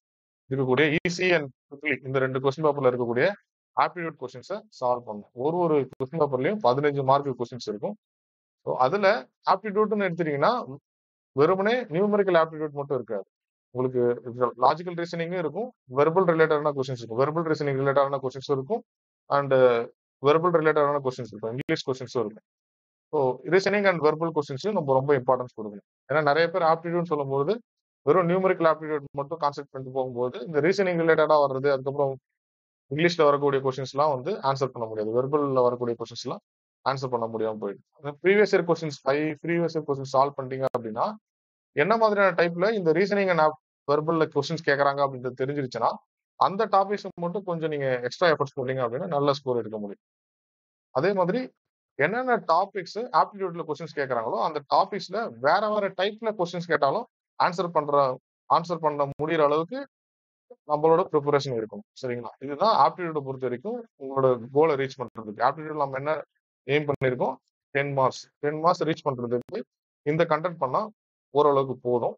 S1: இருக்கக்கூடிய ஈஸி அண்ட் ட்ரிபிள் இந்த 2 கொஸ்டின் பேப்பர்ல இருக்கக்கூடிய ஆப்டிடியூட் கொஸ்டின்ஸை சால்வ் பண்ணணும். ஒரு கொஸ்டின் பேப்பர்லயும் 15 மார்க் கொஸ்டின்ஸ் இருக்கும். ஸோ அதுல ஆப்டிடியூட்னு எடுத்துட்டீங்கன்னா வெறுமனே நியூமெரிக்கல் ஆப்டிடியூட் மட்டும் இருக்காது. உங்களுக்கு லாஜிக்கல் ரீசனிங்கும் இருக்கும், வெர்பல் ரிலேட்டடான கொஸ்டின்ஸ் இருக்கும். வெர்பல் ரீசனிங் ரிலேட்டடான கொஸ்டின்ஸும் இருக்கும் அண்ட் வெர்பல் ரிலேட்டடான கொஸ்டின்ஸ் இருக்கும். இங்கிலீஷ் கொஸ்டின்ஸும் இருக்கும். ஸோ ரீசனிங் அண்ட் வெர்பல் கொஸ்டின்ஸையும் நம்ம ரொம்ப இம்பார்ட்டன்ஸ் கொடுக்கணும். ஏன்னா நிறைய பேர் ஆப்டிடியூட்னு சொல்லும்போது வெறும் நியூமரிக்கல் ஆப்டிடியூட் மட்டும் கான்செப்ட் பண்ணிட்டு போகும்போது இந்த ரீசனிங் ரிலேட்டடா வர்றது, அதுக்கப்புறம் இங்கிலீஷ்ல வரக்கூடிய கொஸ்டின்ஸ்லாம் வந்து ஆன்சர் பண்ண முடியாது. வெர்பல்ல வரக்கூடிய கொஸ்டின்ஸ்லாம் ஆன்சர் பண்ண முடியாம போயிடும். Previous year questions 5 previous year questions solve பண்ணிட்டீங்க அப்படின்னா என்ன மாதிரியான டைப்ல இந்த ரீசனிங் அண்ட் வெர்பல்ல கொஸ்டின்ஸ் கேட்கறாங்க அப்படின்றது தெரிஞ்சிருச்சுன்னா அந்த டாபிக்ஸ் மட்டும் கொஞ்சம் நீங்க எக்ஸ்ட்ரா எஃபர்ட்ஸ் போட்டீங்க அப்படின்னா நல்ல ஸ்கோர் எடுக்க முடியும். அதே மாதிரி என்னென்ன டாபிக்ஸ் ஆப்டிடியூட்ல கொஸ்டின்ஸ் கேட்கறாங்களோ அந்த டாபிக்ஸ்ல வேற வேற டைப்ல கொஸ்டின்ஸ் கேட்டாலும் ஆன்சர் பண்ண முடியற அளவுக்கு நம்மளோட ப்ரிப்பரேஷன் இருக்கணும். சரிங்களா? இதுதான் ஆப்டிடியூட பொறுத்த வரைக்கும் உங்களோட கோலை ரீச் பண்றதுக்கு. ஆப்டிடியூட் நம்ம என்ன எய்ம் பண்ணிருக்கோம்? 10 மார்க்ஸ். 10 மார்க்ஸ் ரீச் பண்றதுக்கு இந்த கண்டென்ட் பண்ணா ஓரளவுக்கு போதும்.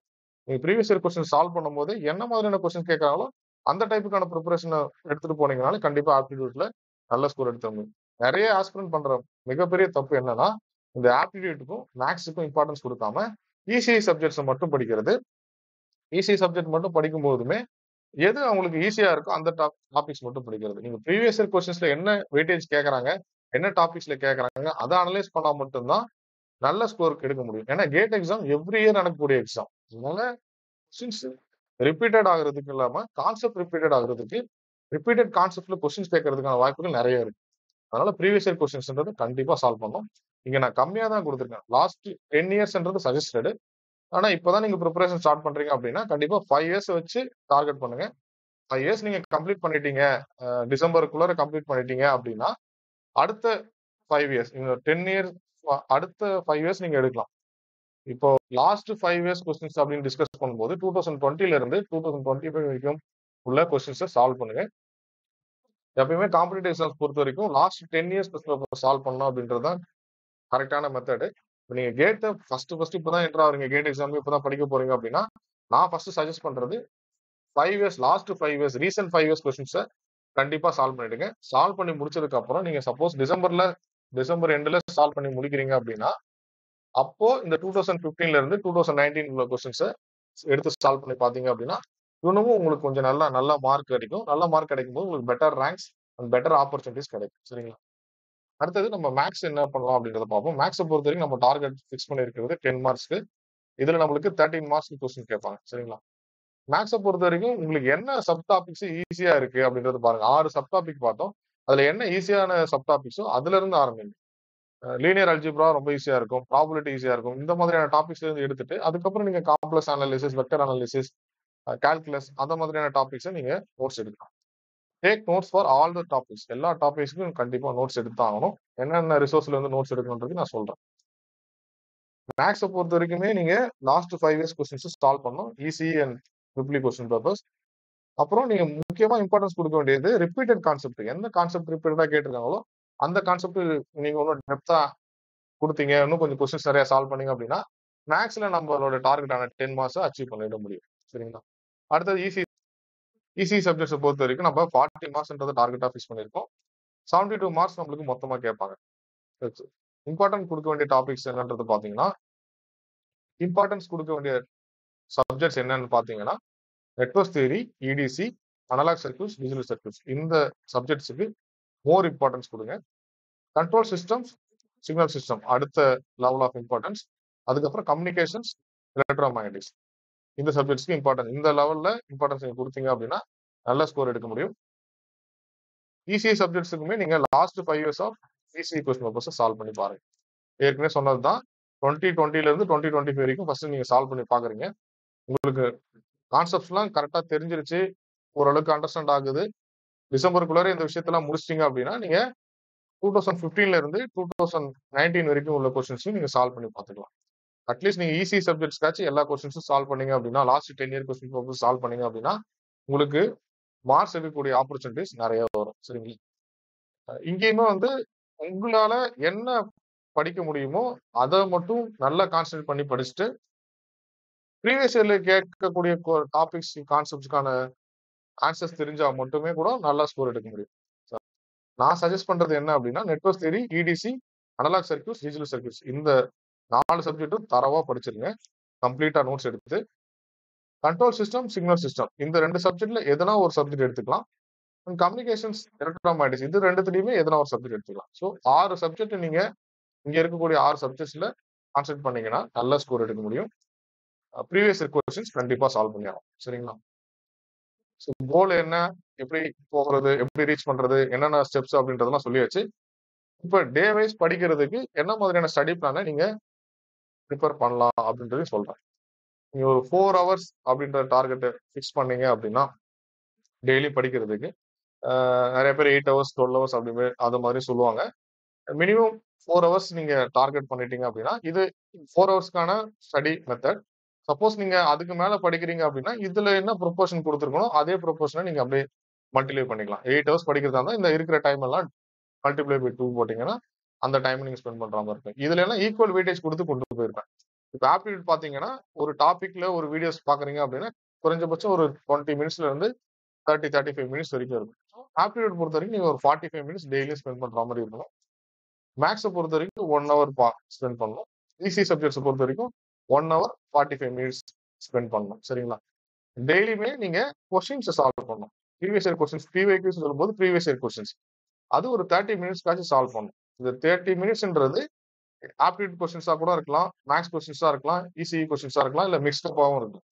S1: நீங்க ப்ரீவியஸ் இயர் கொஸ்டின் சால்வ் பண்ணும்போது என்ன மாதிரியான கொஸ்டின் கேட்கறாங்களோ அந்த டைப்புக்கான ப்ரிப்பரேஷனை எடுத்துட்டு போனீங்கனால கண்டிப்பா ஆப்டிடியூட்ல நல்ல ஸ்கோர் எடுத்து முடியும். நிறைய ஆஸ்பிரண்ட் பண்ற மிகப்பெரிய தப்பு என்னன்னா இந்த ஆப்டிடியூட்டுக்கும் மேக்ஸுக்கும் இம்பார்ட்டன்ஸ் கொடுக்காம இசிஐ சப்ஜெக்ட்ஸை மட்டும் படிக்கிறது. இசிஐ சப்ஜெக்ட் மட்டும் படிக்கும் போதுமே எது அவங்களுக்கு ஈஸியா இருக்கோ அந்த டாபிக்ஸ் மட்டும் படிக்கிறது. நீங்க ப்ரீவியஸ் இயர் கொஸ்டின்ஸ்ல என்ன வெயிட்டேஜ் கேட்கறாங்க, என்ன டாபிக்ஸ்ல கேட்கறாங்க அதை அனலைஸ் பண்ணா மட்டும்தான் நல்ல ஸ்கோர் எடுக்க முடியும். ஏன்னா கேட் எக்ஸாம் எவ்ரி இயர் நடக்கக்கூடிய எக்ஸாம். அதனால கொஸ்டின்ஸ் ரிப்பீட்டட் ஆகுறதுக்கு இல்லாம கான்செப்ட் ரிப்பீட்டட் ஆகுறதுக்கு ரிப்பீட்டட் கான்செப்ட்ல கொஸ்டின்ஸ் கேட்கறதுக்கான வாய்ப்புகள் நிறைய இருக்கு. அதனால ப்ரீவியஸ் இயர் கொஸ்டின்ஸ்ன்றது கண்டிப்பா சால்வ் பண்ணும். இங்க நான் கம்மியா தான் கொடுத்துருக்கேன். லாஸ்ட் 10 இயர்ஸ்ன்றது சஜஸ்டட். ஆனா இப்பதான் நீங்க ப்ரிப்பரேஷன் ஸ்டார்ட் பண்றீங்க அப்படின்னா கண்டிப்பா 5 இயர்ஸ் வச்சு டார்கெட் பண்ணுங்க. 5 இயர்ஸ் நீங்க கம்ப்ளீட் பண்ணிட்டீங்க, டிசம்பருக்குள்ள கம்ப்ளீட் பண்ணிட்டீங்க அப்படின்னா அடுத்த 5 இயர்ஸ் 10 இயர்ஸ் அடுத்த 5 இயர்ஸ் நீங்க எடுக்கலாம். இப்போ லாஸ்ட் 5 இயர்ஸ் கொஸ்டின்ஸ் அப்படின்னு டிஸ்கஸ் பண்ணும்போது 2020ல இருந்து 2025 வரைக்கும் உள்ள கொஸ்டின்ஸை சால்வ் பண்ணுங்க. எப்பயுமே காம்படிட்டிவ் எக்ஸாம்ஸ் பொறுத்த வரைக்கும் லாஸ்ட் 10 இயர்ஸ் சால்வ் பண்ணணும் அப்படின்றது தான் கரெக்டான மெத்தடு. நீங்க கேட்டை ஃபர்ஸ்ட் இப்பதான் என்ட்ரு ஆகுறீங்க, கேட் எக்ஸாம் இப்பதான் படிக்க போறீங்க அப்படின்னா நான் ஃபர்ஸ்ட் சஜஸ்ட் பண்றது 5 years last 5 years recent 5 years கொஸ்டின்ஸை கண்டிப்பா சால்வ் பண்ணிடுங்க. சால்வ் பண்ணி முடிச்சதுக்கு அப்புறம் நீங்க சப்போஸ் டிசம்பர் எண்ட்ல சால்வ் பண்ணி முடிக்கிறீங்க அப்படின்னா அப்போ இந்த 2015ல இருந்து 2019 உள்ள கொஸ்டின்ஸை எடுத்து சால்வ் பண்ணி பாத்தீங்க அப்படின்னா இன்னமும் உங்களுக்கு கொஞ்சம் நல்ல மார்க் கிடைக்கும். நல்ல மார்க் கிடைக்கும் போது உங்களுக்கு better ranks and better opportunities கிடைக்கும். சரிங்களா? அடுத்தது நம்ம மேக்ஸ் என்ன பண்ணலாம் அப்படின்றத பார்ப்போம். மேக்ஸை பொறுத்த வரைக்கும் நம்ம டார்கெட் ஃபிக்ஸ் பண்ணிருக்கிறது 10 மார்க்ஸ்க்கு. இதுல நம்மளுக்கு 13 மார்க்ஸ் கொஸ்டின் கேட்பாங்க. சரிங்களா? மேக்ஸை பொறுத்த வரைக்கும் உங்களுக்கு என்ன சப் டாபிக்ஸ் ஈஸியா இருக்கு அப்படின்றது பாருங்க. 6 சப் டாபிக் பார்த்தோம். அதுல என்ன ஈஸியான சப் டாபிக்ஸோ அதுல இருந்து ஆரம்பிங்க. லீனியர் அல்ஜிப்ரா ரொம்ப ஈஸியா இருக்கும், ப்ராபபிலிட்டி ஈஸியா இருக்கும். இந்த மாதிரியான டாபிக்ஸ்ல இருந்து எடுத்துட்டு அதுக்கப்புறம் நீங்க complex analysis, vector analysis, calculus அந்த மாதிரியான டாபிக்ஸை நீங்க நோட்ஸ் எடுக்கலாம். Take notes for all the topics. எல்லா டாபிக்ஸ்க்கும் கண்டிப்பா நோட்ஸ் எடுத்தாகணும். என்னென்ன ரிசோர்ஸ்ல இருந்து நோட்ஸ் எடுக்கணுன்றது நான் சொல்றேன். மேக்ஸை பொறுத்த வரைக்குமே நீங்க லாஸ்ட் 5 இயர்ஸ் கொஸ்டின்ஸ் சால்வ் பண்ணணும். Easy and triple question purpose. அப்புறம் நீங்க முக்கியமா இம்பார்ட்டன்ஸ் கொடுக்க வேண்டியது ரிப்பீட்டட் கான்செப்ட். எந்த கான்செப்ட் ரிப்பீட்டடா கேட்டிருக்காங்களோ அந்த கான்செப்ட் நீங்க ஒன்றும் டெப்தா கொடுத்தீங்க, இன்னும் கொஞ்சம் கொஸ்டின்ஸ் நிறைய சால்வ் பண்ணீங்க அப்படின்னா மேக்ஸ்ல நம்மளோட டார்கெட்டான 10 மார்க்ஸ் அச்சீவ் பண்ணிட முடியும். சரிங்களா? அடுத்தது ஈஸி சப்ஜெக்ட்ஸை பொறுத்த வரைக்கும் நம்ம 40 மார்க்ஸ்ன்றதை டார்கெட்டா ஃபிக்ஸ் பண்ணியிருக்கோம். 72 மார்க்ஸ் நம்மளுக்கு மொத்தமா கேட்பாங்க. இம்பார்ட்டன்ஸ் கொடுக்க வேண்டிய டாபிக்ஸ் என்னன்றது பாத்தீங்கன்னா இம்பார்ட்டன்ஸ் கொடுக்க வேண்டிய சப்ஜெக்ட்ஸ் என்னன்னு பாத்தீங்கன்னா நெட்வொர்க் தியரி, இடிசி, அனலாக் சர்க்யூட்ஸ், டிஜிட்டல் சர்க்யூட்ஸ் இந்த சப்ஜெக்ட்ஸுக்கு மோர் இம்பார்ட்டன்ஸ் கொடுங்க. கண்ட்ரோல் சிஸ்டம்ஸ், சிக்னல் சிஸ்டம் அடுத்த லெவல் ஆஃப் இம்பார்ட்டன்ஸ். அதுக்கப்புறம் கம்யூனிகேஷன்ஸ், எலக்ட்ரோமேக்னடிக்ஸ் இந்த சப்ஜெக்ட்ஸ்க்கு இம்பார்ட்டன்ஸ். இந்த லெவல்ல இம்பார்ட்டன்ஸ் நீங்க கொடுத்தீங்க அப்படின்னா நல்ல ஸ்கோர் எடுக்க முடியும். இசிஐ சப்ஜெக்ட்ஸுக்குமே நீங்க last 5 years of ECE question papers solve பண்ணி பாருங்க. ஏற்கனவே சொன்னதுதான் 2020ல இருந்து 2025 வரைக்கும் ஃபர்ஸ்ட் நீங்க சால்வ் பண்ணி பாக்குறீங்க. உங்களுக்கு கான்செப்ட்ஸ்லாம் கரெக்டா தெரிஞ்சிருச்சு, ஓரளவுக்கு அண்டர்ஸ்டாண்ட் ஆகுது, டிசம்பருக்குள்ளார இந்த விஷயத்தெல்லாம் முடிச்சிட்டீங்க அப்படின்னா நீங்க 2015ல இருந்து 2019 வரைக்கும் உள்ள கொஸ்டின்ஸையும் நீங்க சால்வ் பண்ணி பார்த்துக்கலாம். அட்லீஸ்ட் நீங்க ஈஸி சப்ஜெக்ட்ஸ்க்காச்சும் எல்லா கொஸ்டின்ஸும் சால்வ் பண்ணீங்க அப்படின்னா last 10 year question paper solve பண்ணீங்க அப்படின்னா உங்களுக்கு மார்க்ஸ் எடுக்கக்கூடிய ஆப்பர்ச்சுனிட்டிஸ் நிறைய வரும். சரிங்களா? இங்கேயுமே வந்து உங்களால என்ன படிக்க முடியுமோ அதை மட்டும் நல்லா கான்சென்ட்ரேட் பண்ணி படிச்சுட்டு ப்ரீவியஸ் இயர்ல கேட்கக்கூடிய டாபிக்ஸ் கான்செப்ட்ஸ்க்கான ஆன்சர்ஸ் தெரிஞ்சா மட்டுமே கூட நல்லா ஸ்கோர் எடுக்க முடியும். நான் சஜஸ்ட் பண்றது என்ன அப்படின்னா நெட்வொர்க் தியரி, இடிசி, அனலாக் சர்க்யூட்ஸ், டிஜிட்டல் சர்க்யூட்ஸ் இந்த 4 சப்ஜெக்டும் தரவா படிச்சிருங்க. கம்ப்ளீட்டா நோட்ஸ் எடுத்து கண்ட்ரோல் சிஸ்டம், சிக்னல் சிஸ்டம் இந்த 2 சப்ஜெக்ட்ல எதனா ஒரு சப்ஜெக்ட் எடுத்துக்கலாம். கம்யூனிகேஷன்ஸ், எலக்ட்ரோமேட்டிக்ஸ் இது 2த்துலயுமே எதனா ஒரு சப்ஜெக்ட் எடுத்துக்கலாம். ஸோ 6 சப்ஜெக்ட் நீங்க இங்க இருக்கக்கூடிய 6 சப்ஜெக்ட்ஸ்ல கான்சென்ட்ரேட் பண்ணீங்கன்னா நல்ல ஸ்கோர் எடுக்க முடியும். ப்ரீவியஸ் இயர் கொஸ்டின்ஸ் கண்டிப்பா சால்வ் பண்ணிடலாம். சரிங்களா? ஸோ கோல் என்ன? எப்படி போகிறது? எப்படி ரீச் பண்றது? என்னென்ன ஸ்டெப்ஸ் அப்படின்றதெல்லாம் சொல்லியாச்சு. இப்ப டே வைஸ் படிக்கிறதுக்கு என்ன மாதிரியான ஸ்டடி பிளான நீங்க ப்ரிப்பேர் பண்ணலாம் அப்படின்றதையும் சொல்றேன். நீங்க ஒரு 4 ஹவர்ஸ் அப்படின்ற டார்கெட்ட ஃபிக்ஸ் பண்ணீங்க அப்படின்னா, டெய்லி படிக்கிறதுக்கு நிறைய பேர் 8 ஹவர்ஸ், 12 ஹவர்ஸ் அப்படி அது மாதிரி சொல்லுவாங்க. மினிமம் 4 ஹவர்ஸ் நீங்க டார்கெட் பண்ணிட்டீங்க அப்படின்னா, இது 4 ஹவர்ஸ்க்கான ஸ்டடி மெத்தட். சப்போஸ் நீங்க அதுக்கு மேல படிக்கிறீங்க அப்படின்னா, இதுல என்ன ப்ரொபோர்ஷன் குடுத்துருக்கனோ, அதே ப்ரொபோர்ஷன நீங்க அப்படியே மல்டிப்ளை பண்ணிக்கலாம். 8 ஹவர்ஸ் படிக்கிறதா இருந்தா, இந்த இருக்கிற டைம் எல்லாம் மல்டிப்ளை பை 2 போட்டீங்கன்னா, அந்த டைம் நீங்க ஸ்பெண்ட் பண்ற மாரி இருக்கும். இதுல எல்லாம் ஈக்குவல் வெயிட்டேஜ் குடுத்து கொண்டு போயிருப்பேன். இப்ப ஆப்டிட்யூட் பார்த்தீங்கன்னா, ஒரு டாபிக்ல ஒரு வீடியோஸ் பார்க்குறீங்க அப்படின்னா, குறைஞ்சபட்சம் ஒரு 20 மினிட்ஸ்ல இருந்து 30, 35 மினிட்ஸ் வரைக்கும் இருக்கும். ஆப்டிட்யூட் பொறுத்தவரைக்கும் நீங்க ஒரு 45 மினிட்ஸ் டெய்லியும் ஸ்பெண்ட் பண்ற மாரி இருக்கணும். மேத்ஸ பொறுத்தவரைக்கும் 1 ஹவர் ஸ்பெண்ட் பண்ணணும். ஈஸி சப்ஜெக்ட்ஸ பொறுத்தவரைக்கும் 1 ஹவர் 45 மினிட்ஸ் ஸ்பெண்ட் பண்ணணும். சரிங்களா? டெய்லியுமே நீங்க கொஸ்டின்ஸ சால்வ் பண்ணணும். ப்ரீவியஸ் இயர் கொஸ்டின்ஸ் பிவைக்யூ சொல்லும்போது ப்ரீவியஸ் இயர் கொஸ்டின்ஸ். அது ஒரு 30 மினிட்ஸ்க்காச்சும் சால்வ் பண்ணணும். இந்த 30 மினிட்ஸ்ன்றது ஆப்டிட்யூட் கொஸ்டின்ஸா கூட இருக்கலாம், மேத்ஸ் கொஸ்டின்ஸா இருக்கலாம், இசிஇ கொஸ்டின்ஸா இருக்கலாம், இல்ல மிக்ஸ்டப்பாவும் இருக்கும்.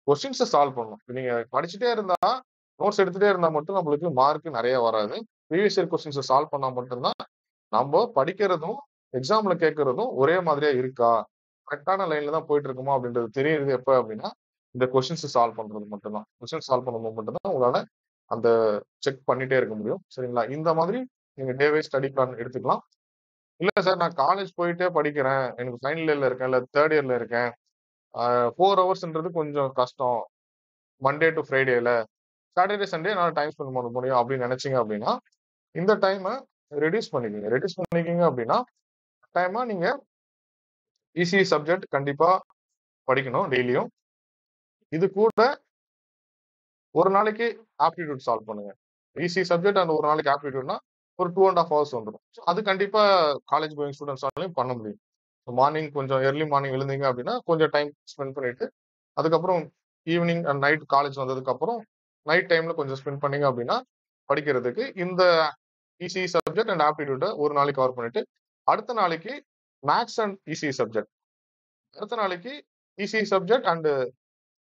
S1: கொஸ்டின்ஸ சால்வ் பண்ணணும். நீங்க படிச்சுட்டே இருந்தா, நோட்ஸ் எடுத்துட்டே இருந்தா மட்டும் நம்மளுக்கு மார்க் நெறைய வராது. ப்ரீவியஸ் இயர் கொஸ்டின்ஸ சால்வ் பண்ணா மட்டும் தான் நம்ப படிக்கிறதும், எக்ஸாம்ல கேட்கிறதும் ஒரே மாதிரியா இருக்கா? கரெக்ட்டான லைன்ல தான் போயிட்டு இருக்குமா? அப்படின்றது தெரியறது எப்ப அப்படின்னா, இந்த கொஸ்டின்ஸ் சால்வ் பண்றது மட்டும் தான். கொஸ்டின் சால்வ் பண்ணும்போது மட்டும் தான் உங்களால அந்த செக் பண்ணிட்டே இருக்க முடியும். சரிங்களா? இந்த மாதிரி நீங்க டே வைஸ் ஸ்டடி பிளான் எடுத்துக்கலாம். இல்ல சார் நான் காலேஜ் போயிட்டே படிக்கிறேன். எனக்கு ஃபைனல் இயர்ல இருக்கேன், இல்ல 3 இயர்ல இருக்கேன். 4 ஹவர்ஸ்ன்றது கொஞ்சம் கஷ்டம். மண்டே டூ ஃப்ரைடேல. சாட்டர்டே, சண்டே என்னால டைம் ஸ்பெண்ட் பண்ண முடியும் அப்படின்னு நினைச்சீங்க அப்படின்னா, இந்த டைம ரெடியூஸ் பண்ணிக்கங்க. ரெடியூஸ் பண்ணிக்கீங்க அப்படின்னா, டைமா நீங்க ஈஸி சப்ஜெக்ட் கண்டிப்பா படிக்கணும் டெய்லியும். இது கூட ஒரு நாளைக்கு ஆப்டிட்யூட் சால்வ் பண்ணுங்க. ஈஸி சப்ஜெக்ட் அண்ட் ஒரு நாளைக்கு ஆப்டிட்யூட்னா ஒரு 2 1/2 ஹவர்ஸ் வந்துரும். அது கண்டிப்பா காலேஜ் கோயிங் ஸ்டூடண்ட்ஸாலயும் பண்ண முடியும். மார்னிங் கொஞ்சம் ஏர்லி மார்னிங் எழுந்தீங்க அப்படின்னா, கொஞ்சம் டைம் ஸ்பெண்ட் பண்ணிட்டு, அதுக்கப்புறம் ஈவினிங் அண்ட் நைட் காலேஜ் வந்ததுக்கப்புறம், நைட் டைம்ல கொஞ்சம் ஸ்பெண்ட் பண்ணீங்க அப்படின்னா, படிக்கிறதுக்கு இந்த ஈஸி சப்ஜெக்ட் அண்ட் ஆப்டிட்யூட்ட ஒரு நாளைக்கு கவர் பண்ணிட்டு, அடுத்த நாளைக்கு மேத்ஸ் அண்ட் ஈஸி சப்ஜெக்ட். அடுத்த நாளைக்கு easy subject and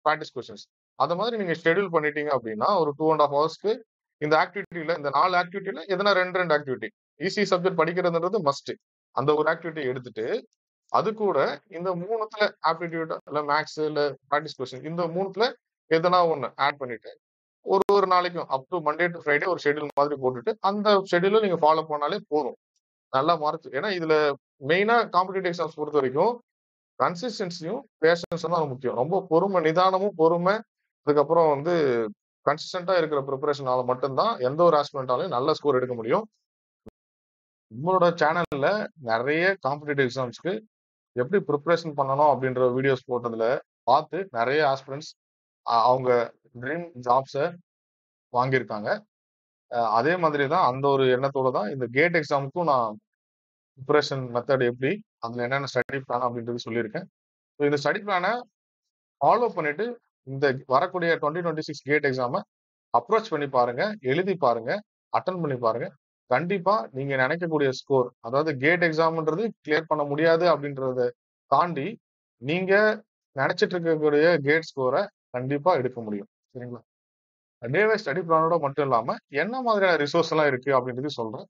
S1: practice questions. அத மாதிரி நீங்க ஷெட்யூல் பண்ணிட்டீங்க அப்படின்னா, ஒரு 2 1/2 ஹவர்ஸ்க்கு இந்த ஆக்டிவிட்டில இந்த 4 ஆக்டிவிட்டில எதனா 2 2 ஆக்டிவிட்டி. ஈஸி சப்ஜெக்ட் படிக்கிறதுன்றது மஸ்ட். அந்த ஒரு ஆக்டிவிட்டி எடுத்துட்டு, அது கூட இந்த 3த்துல ஆப்டிட்யூட் இல்ல மேத்ஸ் இல்ல பிராக்டிஸ் கொஸ்டின் இந்த 3த்துல எதனா ஒண்ணு ஆட் பண்ணிட்டு, ஒரு நாளைக்கும் up to Monday to Friday ஒரு ஷெட்யூல் மாதிரி போட்டுட்டு, அந்த ஷெட்யூல நீங்க ஃபாலோ பண்ணாலே போதும். நல்ல மார்க். ஏன்னா இதுல மெயினா காம்படிட்டிவ் எக்ஸாம்ஸ் பொறுத்தவரைக்கும் கன்சிஸ்டன்சியும், பேஷன்ஸும் தான் முக்கியம். ரொம்ப பொறுமை, நிதானமும், பொறுமை, அதுக்கப்புறம் கன்சிஸ்டன்ட்டா இருக்கிற பிரிப்பரேஷனால மட்டும் தான் எந்த ஒரு ஆஸ்பிரண்டாலயும் நல்ல ஸ்கோர் எடுக்க முடியும். நம்மளோட சேனல்ல நெறைய காம்படிட்டிவ் எக்ஸாம்ஸ்க்கு எப்படி பிரிப்பரேஷன் பண்ணணும் அப்படின்ற வீடியோஸ் போட்டதுல பார்த்து நெறைய ஆஸ்பிரண்ட்ஸ் அவங்க ட்ரீம் ஜாப்ஸ வாங்கியிருக்காங்க. அதே மாதிரி தான் அந்த ஒரு எண்ணத்தோட தான் இந்த கேட் எக்ஸாமுக்கும் நான் பிரிப்பரேஷன் மெத்தட் எப்படி, அதுல என்னென்ன ஸ்டடி பிளான் அப்படின்றது சொல்லியிருக்கேன். இந்த ஸ்டடி பிளான ஃபாலோ பண்ணிட்டு, இந்த வரக்கூடிய 2026 கேட் எக்ஸாம அப்ரோச் பண்ணி பாருங்க. எழுதி பாருங்க. அட்டெண்ட் பண்ணி பாருங்க. கண்டிப்பா நீங்க நினைக்கக்கூடிய ஸ்கோர், அதாவது கேட் எக்ஸாம்ன்றது கிளியர் பண்ண முடியாது அப்படின்றத தாண்டி, நீங்க நினைச்சிட்டு இருக்கக்கூடிய கேட் ஸ்கோர கண்டிப்பா எடுக்க முடியும். சரிங்களா? டே வைஸ் ஸ்டடி பிளானோட மட்டும் இல்லாம, என்ன மாதிரியான ரிசோர்ஸ் எல்லாம் இருக்கு அப்படின்றதையும் சொல்றேன்.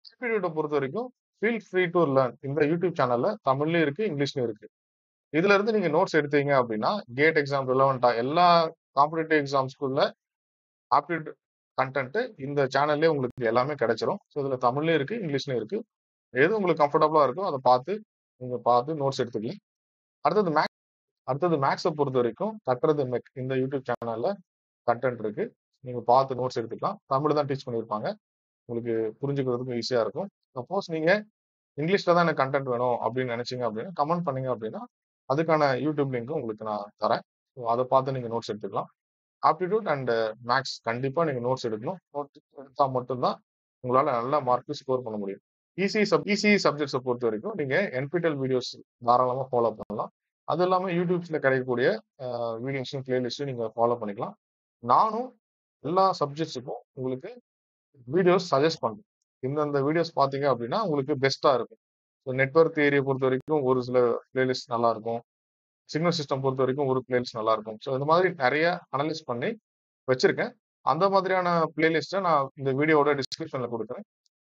S1: ஆப்டிட்யூட்ட பொறுத்தவரைக்கும் ஃபீல் ஃப்ரீ டூ லேர்ன் இந்த யூடியூப் சேனல்ல தமிழ்லயும் இருக்கு, இங்கிலீஷ்லயும் இருக்கு. இதுல இருந்து நீங்க நோட்ஸ் எடுத்தீங்க அப்படின்னா, கேட் எக்ஸாம் ரிலவென்ட்டா எல்லா காம்படிட்டிவ் எக்ஸாம்ஸ்க்குள்ள ஆப்டிட்யூட் கன்டென்ட் இந்த சேனல்லயே உங்களுக்கு எல்லாமே கிடைச்சிரும். ஸோ இதுல தமிழ்லயும் இருக்கு, இங்கிலீஷ்லயும் இருக்கு. எது உங்களுக்கு கம்ஃபர்டபுளா இருக்கோ அத நீங்க பார்த்து நோட்ஸ் எடுத்துக்கலாம். அடுத்தது மேத்ஸ பொறுத்தவரைக்கும் கற்றது மெக் இந்த யூடியூப் சேனல்ல கன்டென்ட் இருக்கு. நீங்க பார்த்து நோட்ஸ் எடுத்துக்கலாம். தமிழ்ல தான் டீச் பண்ணியிருப்பாங்க. உங்களுக்கு புரிஞ்சுக்கிறதுக்கும் ஈஸியா இருக்கும். சப்போஸ் நீங்க இங்கிலீஷ்ல தான் எனக்கு கன்டென்ட் வேணும் அப்படின்னு நினைச்சீங்க அப்படின்னா, கமெண்ட் பண்ணீங்க அப்படின்னா, அதுக்கான யூடியூப் லிங்க்கும் உங்களுக்கு நான் தரேன். ஸோ அத பார்த்து நீங்க நோட்ஸ் எடுத்துக்கலாம். ஆப்டிட்யூட் அண்ட் மேத்ஸ் கண்டிப்பா நீங்க நோட்ஸ் எடுக்கணும். நோட்ஸ் எடுத்தா மட்டும் தான் உங்களால நல்ல மார்க் ஸ்கோர் பண்ண முடியும். ஈஸி சப்ஜெக்ட்ஸ பொறுத்தவரைக்கும் நீங்க NPTEL வீடியோஸ் தாராளமா ஃபாலோ பண்ணலாம். அது இல்லாம யூடியூப்ஸ்ல கிடைக்கக்கூடிய வீடியோஸும் பிளேலிஸ்ட்டும் நீங்க ஃபாலோ பண்ணிக்கலாம். நானும் எல்லா சப்ஜெக்ட்ஸுக்கும் உங்களுக்கு வீடியோஸ் சஜெஸ்ட் பண்றேன். இந்தந்த வீடியோஸ் பார்த்தீங்க அப்படின்னா உங்களுக்கு பெஸ்ட்டா இருக்கும். ஸோ நெட்வொர்க் தியரிய பொறுத்தவரைக்கும் ஒரு சில பிளேலிஸ்ட் நல்லா இருக்கும். சிக்னல் சிஸ்டம் பொறுத்தவரைக்கும் ஒரு பிளேலிஸ்ட் நல்லா இருக்கும். ஸோ இந்த மாதிரி நிறைய அனலைஸ் பண்ணி வச்சிருக்கேன். அந்த மாதிரியான பிளேலிஸ்ட்ட நான் இந்த வீடியோவோட டிஸ்கிரிப்ஷன்ல குடுக்குறேன்.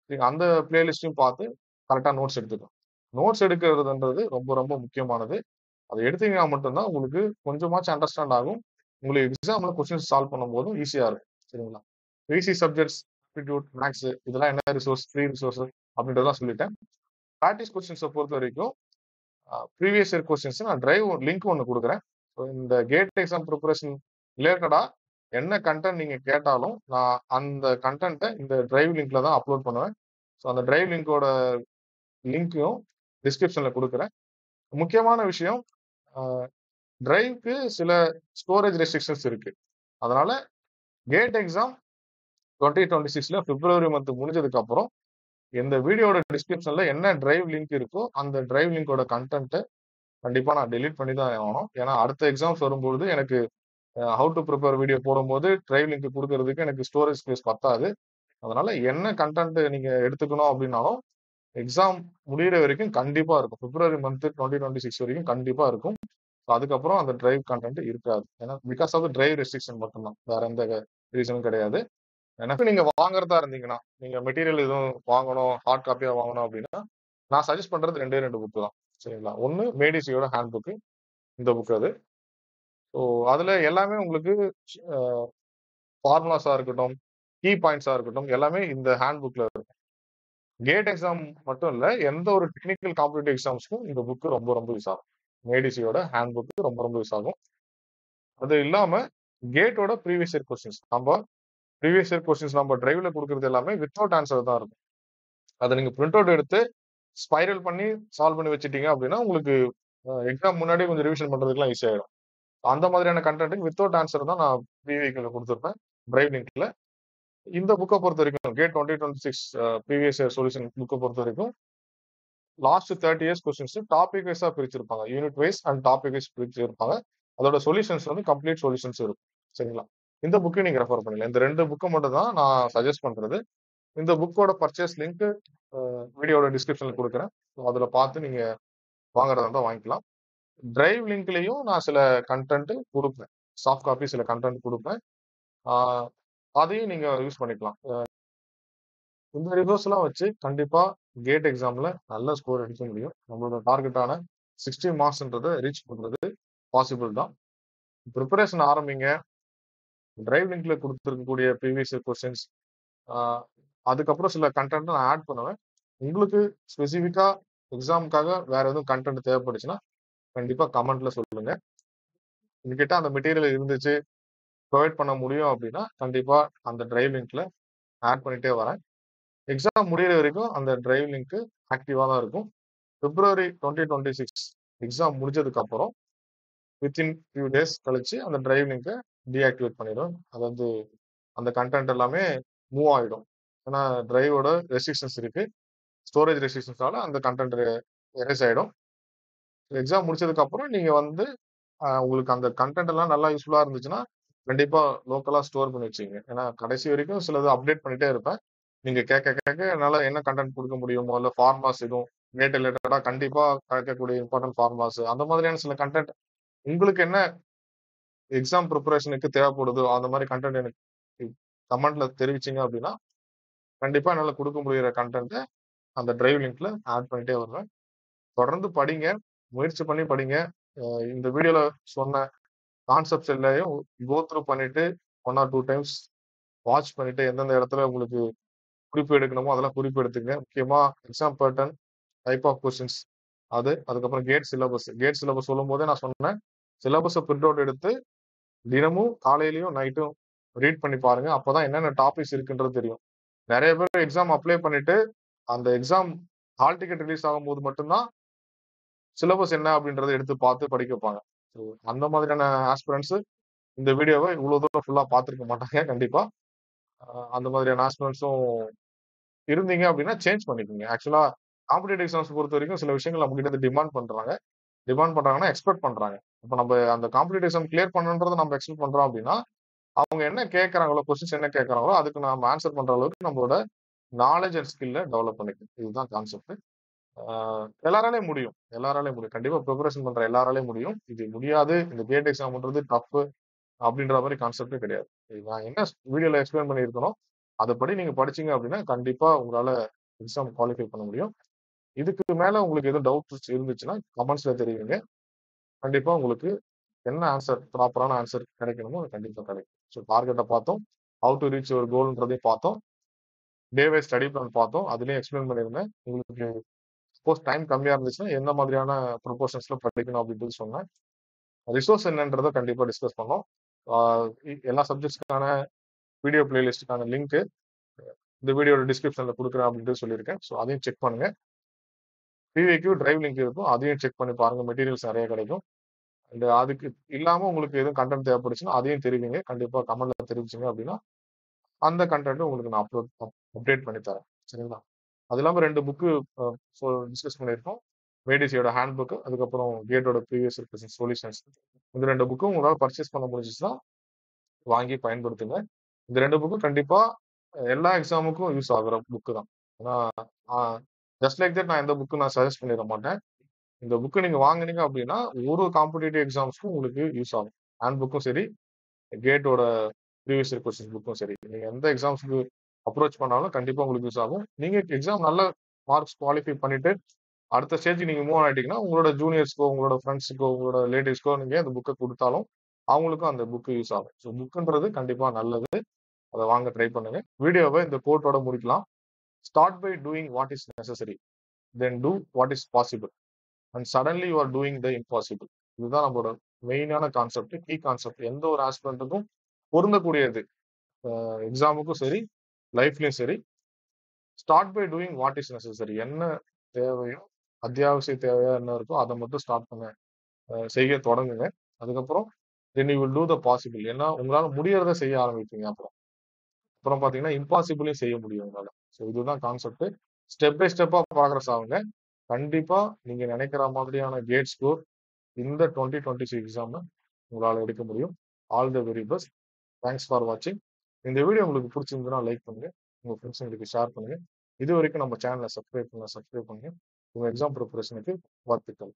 S1: நீங்க அந்த பிளேலிஸ்ட்டையும் பார்த்து கரெக்ட்டா நோட்ஸ் எடுத்துக்கணும். நோட்ஸ் எடுக்கிறதுன்றது ரொம்ப ரொம்ப முக்கியமானது. அத எடுத்தீங்கன்னா மட்டும் தான் உங்களுக்கு கொஞ்சமாச்சும் அண்டர்ஸ்டாண்ட் ஆகும். உங்களுக்கு எக்ஸாம்ல கொஸ்டின்ஸ் சால்வ் பண்ணும்போதும் ஈஸியா இருக்கும். சரிங்களா? ஈஸி சப்ஜெக்ட்ஸ், ஆப்டிட்யூட், மேத்ஸ் இதெல்லாம் என்ன ரிசோர்ஸ், ஃப்ரீ ரிசோர்ஸ் அப்படின்றதெல்லாம் சொல்லிட்டேன். பிராக்டிஸ் கொஸ்டின்ஸ பொறுத்தவரைக்கும் ப்ரீவியஸ் இயர் கொஸ்டின்ஸ் நான் டிரைவ் லிங்க் ஒண்ணு குடுக்குறேன். ஸோ இந்த கேட் எக்ஸாம் ப்ரிப்பரேஷன் ரிலேட்டடா என்ன கன்டென்ட் நீங்க கேட்டாலும், நான் அந்த கன்டென்ட்ட இந்த டிரைவ் லிங்க்ல தான் அப்லோட் பண்ணுவேன். ஸோ அந்த டிரைவ் லிங்க்கோட லிங்க்கையும் டிஸ்கிரிப்ஷன்ல குடுக்குறேன். முக்கியமான விஷயம் அ டிரைவ்க்கு சில ஸ்டோரேஜ் ரெஸ்ட்ரிக்ஷன்ஸ் இருக்கு. அதனால கேட் எக்ஸாம் 2026ல பிப்ரவரி மந்த் முடிஞ்சதுக்கு அப்புறம் இந்த வீடியோட டிஸ்கிரிப்ஷன்ல என்ன டிரைவ் லிங்க் இருக்கோ, அந்த டிரைவ் லிங்க்கோட கன்டென்ட்ட கண்டிப்பா நான் டெலீட் பண்ணி தான் ஆகணும். ஏன்னா அடுத்த எக்ஸாம்ஸ் வரும்பொழுது எனக்கு ஹவ் டு பிரிப்பேர் வீடியோ போடும்போது டிரைவ் லிங்க் குடுக்கறதுக்கு எனக்கு ஸ்டோரேஜ் ஸ்பேஸ் பத்தாது. அதனால என்ன கன்டென்ட் நீங்க எடுத்துக்கணும் அப்படின்னாலும், எக்ஸாம் முடியிற வரைக்கும் கண்டிப்பா இருக்கும். பிப்ரவரி மந்த் 2026 வரைக்கும் கண்டிப்பா இருக்கும். அதுக்கப்புறம் அந்த டிரைவ் கன்டென்ட் இருக்காது. ஏன்னா பிகாஸ் ஆஃப் டிரைவ் ரெஸ்ட்ரிக்ஷன் மட்டும் தான். வேற எந்த ரீசனும் கிடையாது. எனக்கு நீங்க வாங்குறதா இருந்தீங்கன்னா, நீங்க மெட்டீரியல் எதுவும் வாங்கணும், ஹார்ட் காப்பியா வாங்கணும் அப்படின்னா, நான் சஜெஸ்ட் பண்றது 2 புக் தான். சரிங்களா? ஒண்ணு மேடிசியோட ஹேண்ட் புக். இந்த புக் அது. ஸோ அதுல எல்லாமே உங்களுக்கு அ ஃபார்முலாஸா இருக்கட்டும், கீ பாயிண்ட்ஸா இருக்கட்டும், எல்லாமே இந்த ஹேண்ட் புக்ல இருக்கும். கேட் எக்ஸாம் மட்டும் இல்ல, எந்த ஒரு டெக்னிக்கல் காம்படிட்டிவ் எக்ஸாம்ஸ்க்கும் இந்த புக் ரொம்ப ரொம்ப யூஸ் ஆகும். மேடிசியோட ஹேண்ட் புக் ரொம்ப ரொம்ப யூஸ் ஆகும். அது இல்லாம கேட்டோட previous year questions. Previous year questions நம்ம டிரைவ்ல குடுக்குறது எல்லாமே வித்தவுட் ஆன்சர் தான் இருக்கும். அத நீங்க பிரிண்ட் அவுட் எடுத்து ஸ்பைரல் பண்ணி சால்வ் பண்ணி வச்சுட்டீங்க அப்படின்னா, உங்களுக்கு எக்ஸாம் முன்னாடியே கொஞ்சம் ரிவிஷன் பண்றதுக்குலாம் ஈஸியா ஆயிடும். அந்த மாதிரியான கன்டென்ட்க்கு வித்தவுட் ஆன்சர் தான் நான் ப்ரீவியஸ்ல குடுத்திருப்பேன். டிரைவ் லிங்க்ல. இந்த புக்க பொறுத்தவரைக்கும் கேட் 2026 ப்ரீவியஸ் இயர் சொல்யூஷன் புக்க பொறுத்தவரைக்கும் லாஸ்ட் 30 இயர்ஸ் கொஸ்டின்ஸ் டாபிக் வைஸா பிரிச்சிருப்பாங்க. Unit wise and topic wise பிரிச்சிருப்பாங்க. அதோட சொல்யூஷன்ஸ் வந்து கம்ப்ளீட் சொல்யூஷன்ஸ் இருக்கும். சரிங்களா? இந்த புக்கையும் நீங்க ரெஃபர் பண்ணலாம். இந்த 2 புக்க மட்டும் தான் நான் சஜெஸ்ட் பண்றது. இந்த புக்கோட பர்ச்சேஸ் லிங்க் வீடியோட டிஸ்கிரிப்ஷன்ல குடுக்குறேன். ஸோ அதுல பார்த்து நீங்க வாங்குறதா இருந்தா வாங்கிக்கலாம். டிரைவ் லிங்க்லயும் நான் சில கன்டென்ட் குடுப்பேன். சாஃப்ட் காப்பி சில கன்டென்ட் குடுப்பேன். ஆ அதையும் நீங்க யூஸ் பண்ணிக்கலாம். இந்த ரிசோர்ஸ்லாம் வச்சு கண்டிப்பா கேட் எக்ஸாம்ல நல்ல ஸ்கோர் அடிக்க முடியும். நம்மளோட டார்கெட்டான 60 மார்க்ஸ்ன்றத ரீச் பண்றது பாசிபிள் தான். பிரிப்பரேஷன் ஆரம்பிங்க. டிரைவ் லிங்க்ல குடுத்திருக்கக்கூடிய ப்ரீவியஸ் இயர் கொஸ்டின்ஸ் ஆ அதுக்கப்புறம் சில கன்டென்ட் நான் ஆட் பண்ணுவேன். உங்களுக்கு ஸ்பெசிஃபிக்கா எக்ஸாம்க்காக வேற எதுவும் கன்டென்ட் தேவைப்பட்டுச்சுன்னா, கண்டிப்பா கமெண்ட்ல சொல்லுங்க. என்கிட்ட அந்த மெட்டீரியல் இருந்துச்சு, புரொவைட் பண்ண முடியும் அப்படின்னா, கண்டிப்பா அந்த டிரைவ் லிங்க்ல ஆட் பண்ணிட்டே வரேன். எக்ஸாம் முடியிற வரைக்கும் அந்த டிரைவ் லிங்க் ஆக்டிவா தான் இருக்கும். பிப்ரவரி 2026 எக்ஸாம் முடிஞ்சதுக்கு அப்புறம் வித்தின் ஃபியூ டேஸ் கழிச்சு அந்த டிரைவ் லிங்க டீஆக்டிவேட் பண்ணிடும். அதாவது அந்த கன்டென்ட் எல்லாமே மூவ் ஆயிடும். ஏன்னா டிரைவோட ரெஸ்ட்ரிக்ஷன்ஸ் இருக்கு. ஸ்டோரேஜ் ரெஸ்ட்ரிக்ஷன்ஸ்னால அந்த கன்டென்ட் எரேஸ் ஆயிடும். எக்ஸாம் முடிச்சதுக்கு அப்புறம் நீங்க வந்து உங்களுக்கு அந்த கன்டென்ட் எல்லாம் நல்லா யூஸ்ஃபுல்லா இருந்துச்சுன்னா, கண்டிப்பா லோக்கலா ஸ்டோர் பண்ணி வச்சுக்கங்க. ஏன்னா கடைசி வரைக்கும் சிலது அப்டேட் பண்ணிட்டே இருப்பேன். நீங்க கேட்க கேட்க என்னால என்ன கன்டென்ட் குடுக்க முடியுமோ, இல்ல ஃபார்முலாஸ் எதுவும் டேட் ரிலேட்டடா கண்டிப்பா கிடைக்கக்கூடிய இம்பார்ட்டன்ட் ஃபார்முலாஸ் அந்த மாதிரியான சில கன்டென்ட் உங்களுக்கு என்ன எக்ஸாம் ப்ரிப்பரேஷனுக்கு தேவைப்படுதோ, அந்த மாரி கன்டென்ட் எனக்கு கமெண்ட்ல தெரிவிச்சீங்க அப்படின்னா, கண்டிப்பா என்னால குடுக்க முடியிற கன்டென்ட்ட அந்த டிரைவ் லிங்க்ல ஆட் பண்ணிட்டே வருவேன். தொடர்ந்து படிங்க. முயற்சி பண்ணி படிங்க. அ இந்த வீடியோல சொன்ன கான்செப்ட்ஸ் எல்லாத்தையும் கோ த்ரூ பண்ணிட்டு 1 ஆர் 2 டைம்ஸ் வாட்ச் பண்ணிட்டு எந்தெந்த இடத்துல உங்களுக்கு குறிப்பு எடுக்கணுமோ அதெல்லாம் குறிப்பு எடுத்துக்கங்க. முக்கியமா exam pattern, type of questions அதுக்கப்புறம் கேட் சிலபஸ். கேட் சிலபஸ் சொல்லும்போதே நான் சொன்னேன். சிலபஸ பிரிண்ட் அவுட் எடுத்து தினமும் காலையிலயும், நைட்டும் ரீட் பண்ணி பாருங்க. அப்பதான் என்னென்ன டாபிக்ஸ் இருக்குன்றது தெரியும். நெறைய பேர் எக்ஸாம் அப்ளை பண்ணிட்டு, அந்த எக்ஸாம் ஹால் டிக்கெட் ரிலீஸ் ஆகும்போது மட்டும் தான் சிலபஸ் என்ன அப்படின்றத எடுத்து பார்த்து படிக்க வைப்பாங்க. ஸோ அந்த மாதிரியான ஆஸ்பிரண்ட்ஸ் இந்த வீடியோவ இவ்வளவு தூரம் ஃபுல்லா பார்த்திருக்க மாட்டாங்க கண்டிப்பா. அ அந்த மாதிரியான ஆஸ்பிரண்ட்ஸும் இருந்தீங்க அப்படின்னா சேஞ்ச் பண்ணிக்கோங்க. ஆக்சுவலா காம்படிட்டிவ் எக்ஸாம்ஸ் பொறுத்தவரைக்கும் சில விஷயங்கள் நம்மகிட்ட இருந்து டிமாண்ட் பண்றாங்க. டிமாண்ட் பண்றாங்கன்னா எக்ஸ்பெக்ட் பண்றாங்க. இப்ப நம்ம அந்த காம்படிட்டிவ் எக்ஸாம் கிளியர் பண்ணணுன்றத நம்ம எக்ஸ்பெக்ட் பண்றோம் அப்படின்னா, அவங்க என்ன கேட்கறாங்களோ, கொஸ்டின்ஸ் என்ன கேட்கறாங்களோ, அதுக்கு நாம ஆன்சர் பண்ற அளவுக்கு நம்மளோட நாலேட்ஜ் அண்ட் ஸ்கில்ல டெவலப் பண்ணிக்கணும். இதுதான் கான்செப்ட். எல்லாராலயும் முடியும். எல்லாராலயும் முடியும். கண்டிப்பா ப்ரிப்பரேஷன் பண்ற எல்லாராலயும் முடியும். இது முடியாது, இந்த கேட் எக்ஸாம்ன்றது டஃப் அப்படின்ற மாரி கான்செப்ட்டே கிடையாது. இது நான் என்ன வீடியோல எக்ஸ்பிளைன் பண்ணியிருக்கனோ, அதப்படி நீங்க படிச்சீங்க அப்படின்னா, கண்டிப்பா உங்களால எக்ஸாம் குவாலிஃபை பண்ண முடியும். இதுக்கு மேல உங்களுக்கு எதுவும் டவுட்ஸ் இருந்துச்சுன்னா, கமெண்ட்ஸ்ல தெரிவிங்க. கண்டிப்பா உங்களுக்கு என்ன ஆன்சர் ப்ராப்பரான ஆன்சர் கிடைக்கணுமோ, அது கண்டிப்பா கிடைக்கும். ஸோ டார்கெட்ட பார்த்தோம். ஹவ் டு ரீச் யுவர் கோல்ன்றதையும் பார்த்தோம். டே வைஸ் ஸ்டடி பிளான் பார்த்தோம். அதிலயும் எக்ஸ்பிளைன் பண்ணியிருந்தேன். உங்களுக்கு சப்போஸ் டைம் கம்மியா இருந்துச்சுன்னா, எந்த மாதிரியான ப்ரொபோர்ஷன்ஸ்ல படிக்கணும் அப்படின்றது சொன்னேன். ரிசோர்ஸ் என்னன்றத கண்டிப்பா டிஸ்கஸ் பண்ணோம். ஆ எல்லா சப்ஜெக்ட்ஸ்க்கான வீடியோ பிளேலிஸ்ட்க்கான லிங்க் இந்த வீடியோட டிஸ்கிரிப்ஷன்ல குடுக்குறேன் அப்படின்ட்டு சொல்லியிருக்கேன். ஸோ அதையும் செக் பண்ணுங்க. பிவிக்யூ டிரைவ் லிங்க் இருக்கும். அதையும் செக் பண்ணி பாருங்க. மெட்டீரியல்ஸ் நெறைய கிடைக்கும். அண்ட் அதுக்கு இல்லாம உங்களுக்கு எதுவும் கன்டென்ட் தேவைப்பட்டுச்சுன்னா, அதையும் தெரிவிங்க. கண்டிப்பா கமெண்ட்ல தெரிவிச்சீங்க அப்படின்னா, அந்த கன்டென்ட் உங்களுக்கு நான் அப்டேட் பண்ணி தரேன். சரிங்களா? அது இல்லாம 2 புக்கு அ சொ டிஸ்கஸ் பண்ணியிருக்கோம். மேடிசியோட ஹேண்ட் புக், அதுக்கப்புறம் கேட்டோட ப்ரீவியஸ் இயர் சொல்யூஷன்ஸ். இந்த 2 புக்கும் உங்களால பர்ச்சேஸ் பண்ண முடிஞ்சுச்சுன்னா, வாங்கி பயன்படுத்துங்க. இந்த 2 புக்கும் கண்டிப்பா எல்லா எக்ஸாமுக்கும் யூஸ் ஆகுற புக்கு தான். ஏன்னா, ஆ ஜஸ்ட் லைக் தட் நான் எந்த புக்கும் நான் சஜெஸ்ட் பண்ணிற மாட்டேன். இந்த புக்க நீங்க வாங்குனீங்க அப்படின்னா, ஒரு காம்படிட்டிவ் எக்ஸாம்ஸ்க்கும் உங்களுக்கு யூஸ் ஆகும். ஹேண்ட் புக்கும் சரி, கேட்டோட ப்ரீவியஸ் இயர் கொஸ்டின் புக்கும் சரி. நீங்க எந்த எக்ஸாம்ஸ்க்கு அப்ரோச் பண்ணாலும் கண்டிப்பா உங்களுக்கு யூஸ் ஆகும். நீங்க எக்ஸாம் நல்ல மார்க்ஸ் குவாலிஃபை பண்ணிட்டு, அடுத்த ஸ்டேஜ்க்கு நீங்க மூவ் ஆயிட்டீங்கன்னா, உங்களோட ஜூனியர்ஸ்க்கோ, உங்களோட ஃப்ரெண்ட்ஸ்க்கோ, உங்களோட ரிலேட்டிவ்ஸ்க்கோ நீங்க அந்த புக்க குடுத்தாலும், அவங்களுக்கும் அந்த புக் யூஸ் ஆகும். ஸோ புக்குன்றது கண்டிப்பா நல்லது. அத வாங்க ட்ரை பண்ணுங்க. வீடியோவ இந்த கோட்டோட முடிக்கலாம். Start by doing what is necessary. Then do what is possible. And suddenly you are doing the impossible. இதுதான் நம்மளோட மெயினான கான்செப்ட், கீ கான்செப்ட். எந்த ஒரு ஆஸ்பிரண்ட்டுக்கும் பொருந்தக்கூடியது. எக்ஸாமுக்கும் சரி, லைஃப்லயும் சரி. Start by doing what is necessary. என்ன தேவையோ, அத்தியாவசிய தேவையா என்ன இருக்கோ, அத மட்டும் ஸ்டார்ட் பண்ண செய்ய தொடங்குங்க. அதுக்கப்புறம் then you will do the possible. ஏன்னா, உங்களால முடியறத செய்ய ஆரம்பிப்பீங்க அப்புறம். அப்புறம் பார்த்தீங்கன்னா, இம்பாசிபிளையும் செய்ய முடியும் உங்களால. ஸோ இதுதான் கான்செப்ட். ஸ்டெப் பை ஸ்டெப்பா ப்ராக்ரஸ் ஆகுங்க. கண்டிப்பா நீங்க நினைக்கிற மாதிரியான கேட் ஸ்கோர் இந்த 2026 எக்ஸாம்ல உங்களால எடுக்க முடியும். All the very best. Thanks for வாட்சிங். இந்த வீடியோ உங்களுக்கு பிடிச்சிருந்ததுன்னா லைக் பண்ணுங்க. உங்க ஃப்ரெண்ட்ஸ்ங்களுக்கு ஷேர் பண்ணுங்க. இதுவரைக்கும் நம்ம சேனல சப்ஸ்கிரைப் பண்ணுங்க. உங்க எக்ஸாம் ப்ரிப்பரேஷனுக்கு வாழ்த்துக்கள்.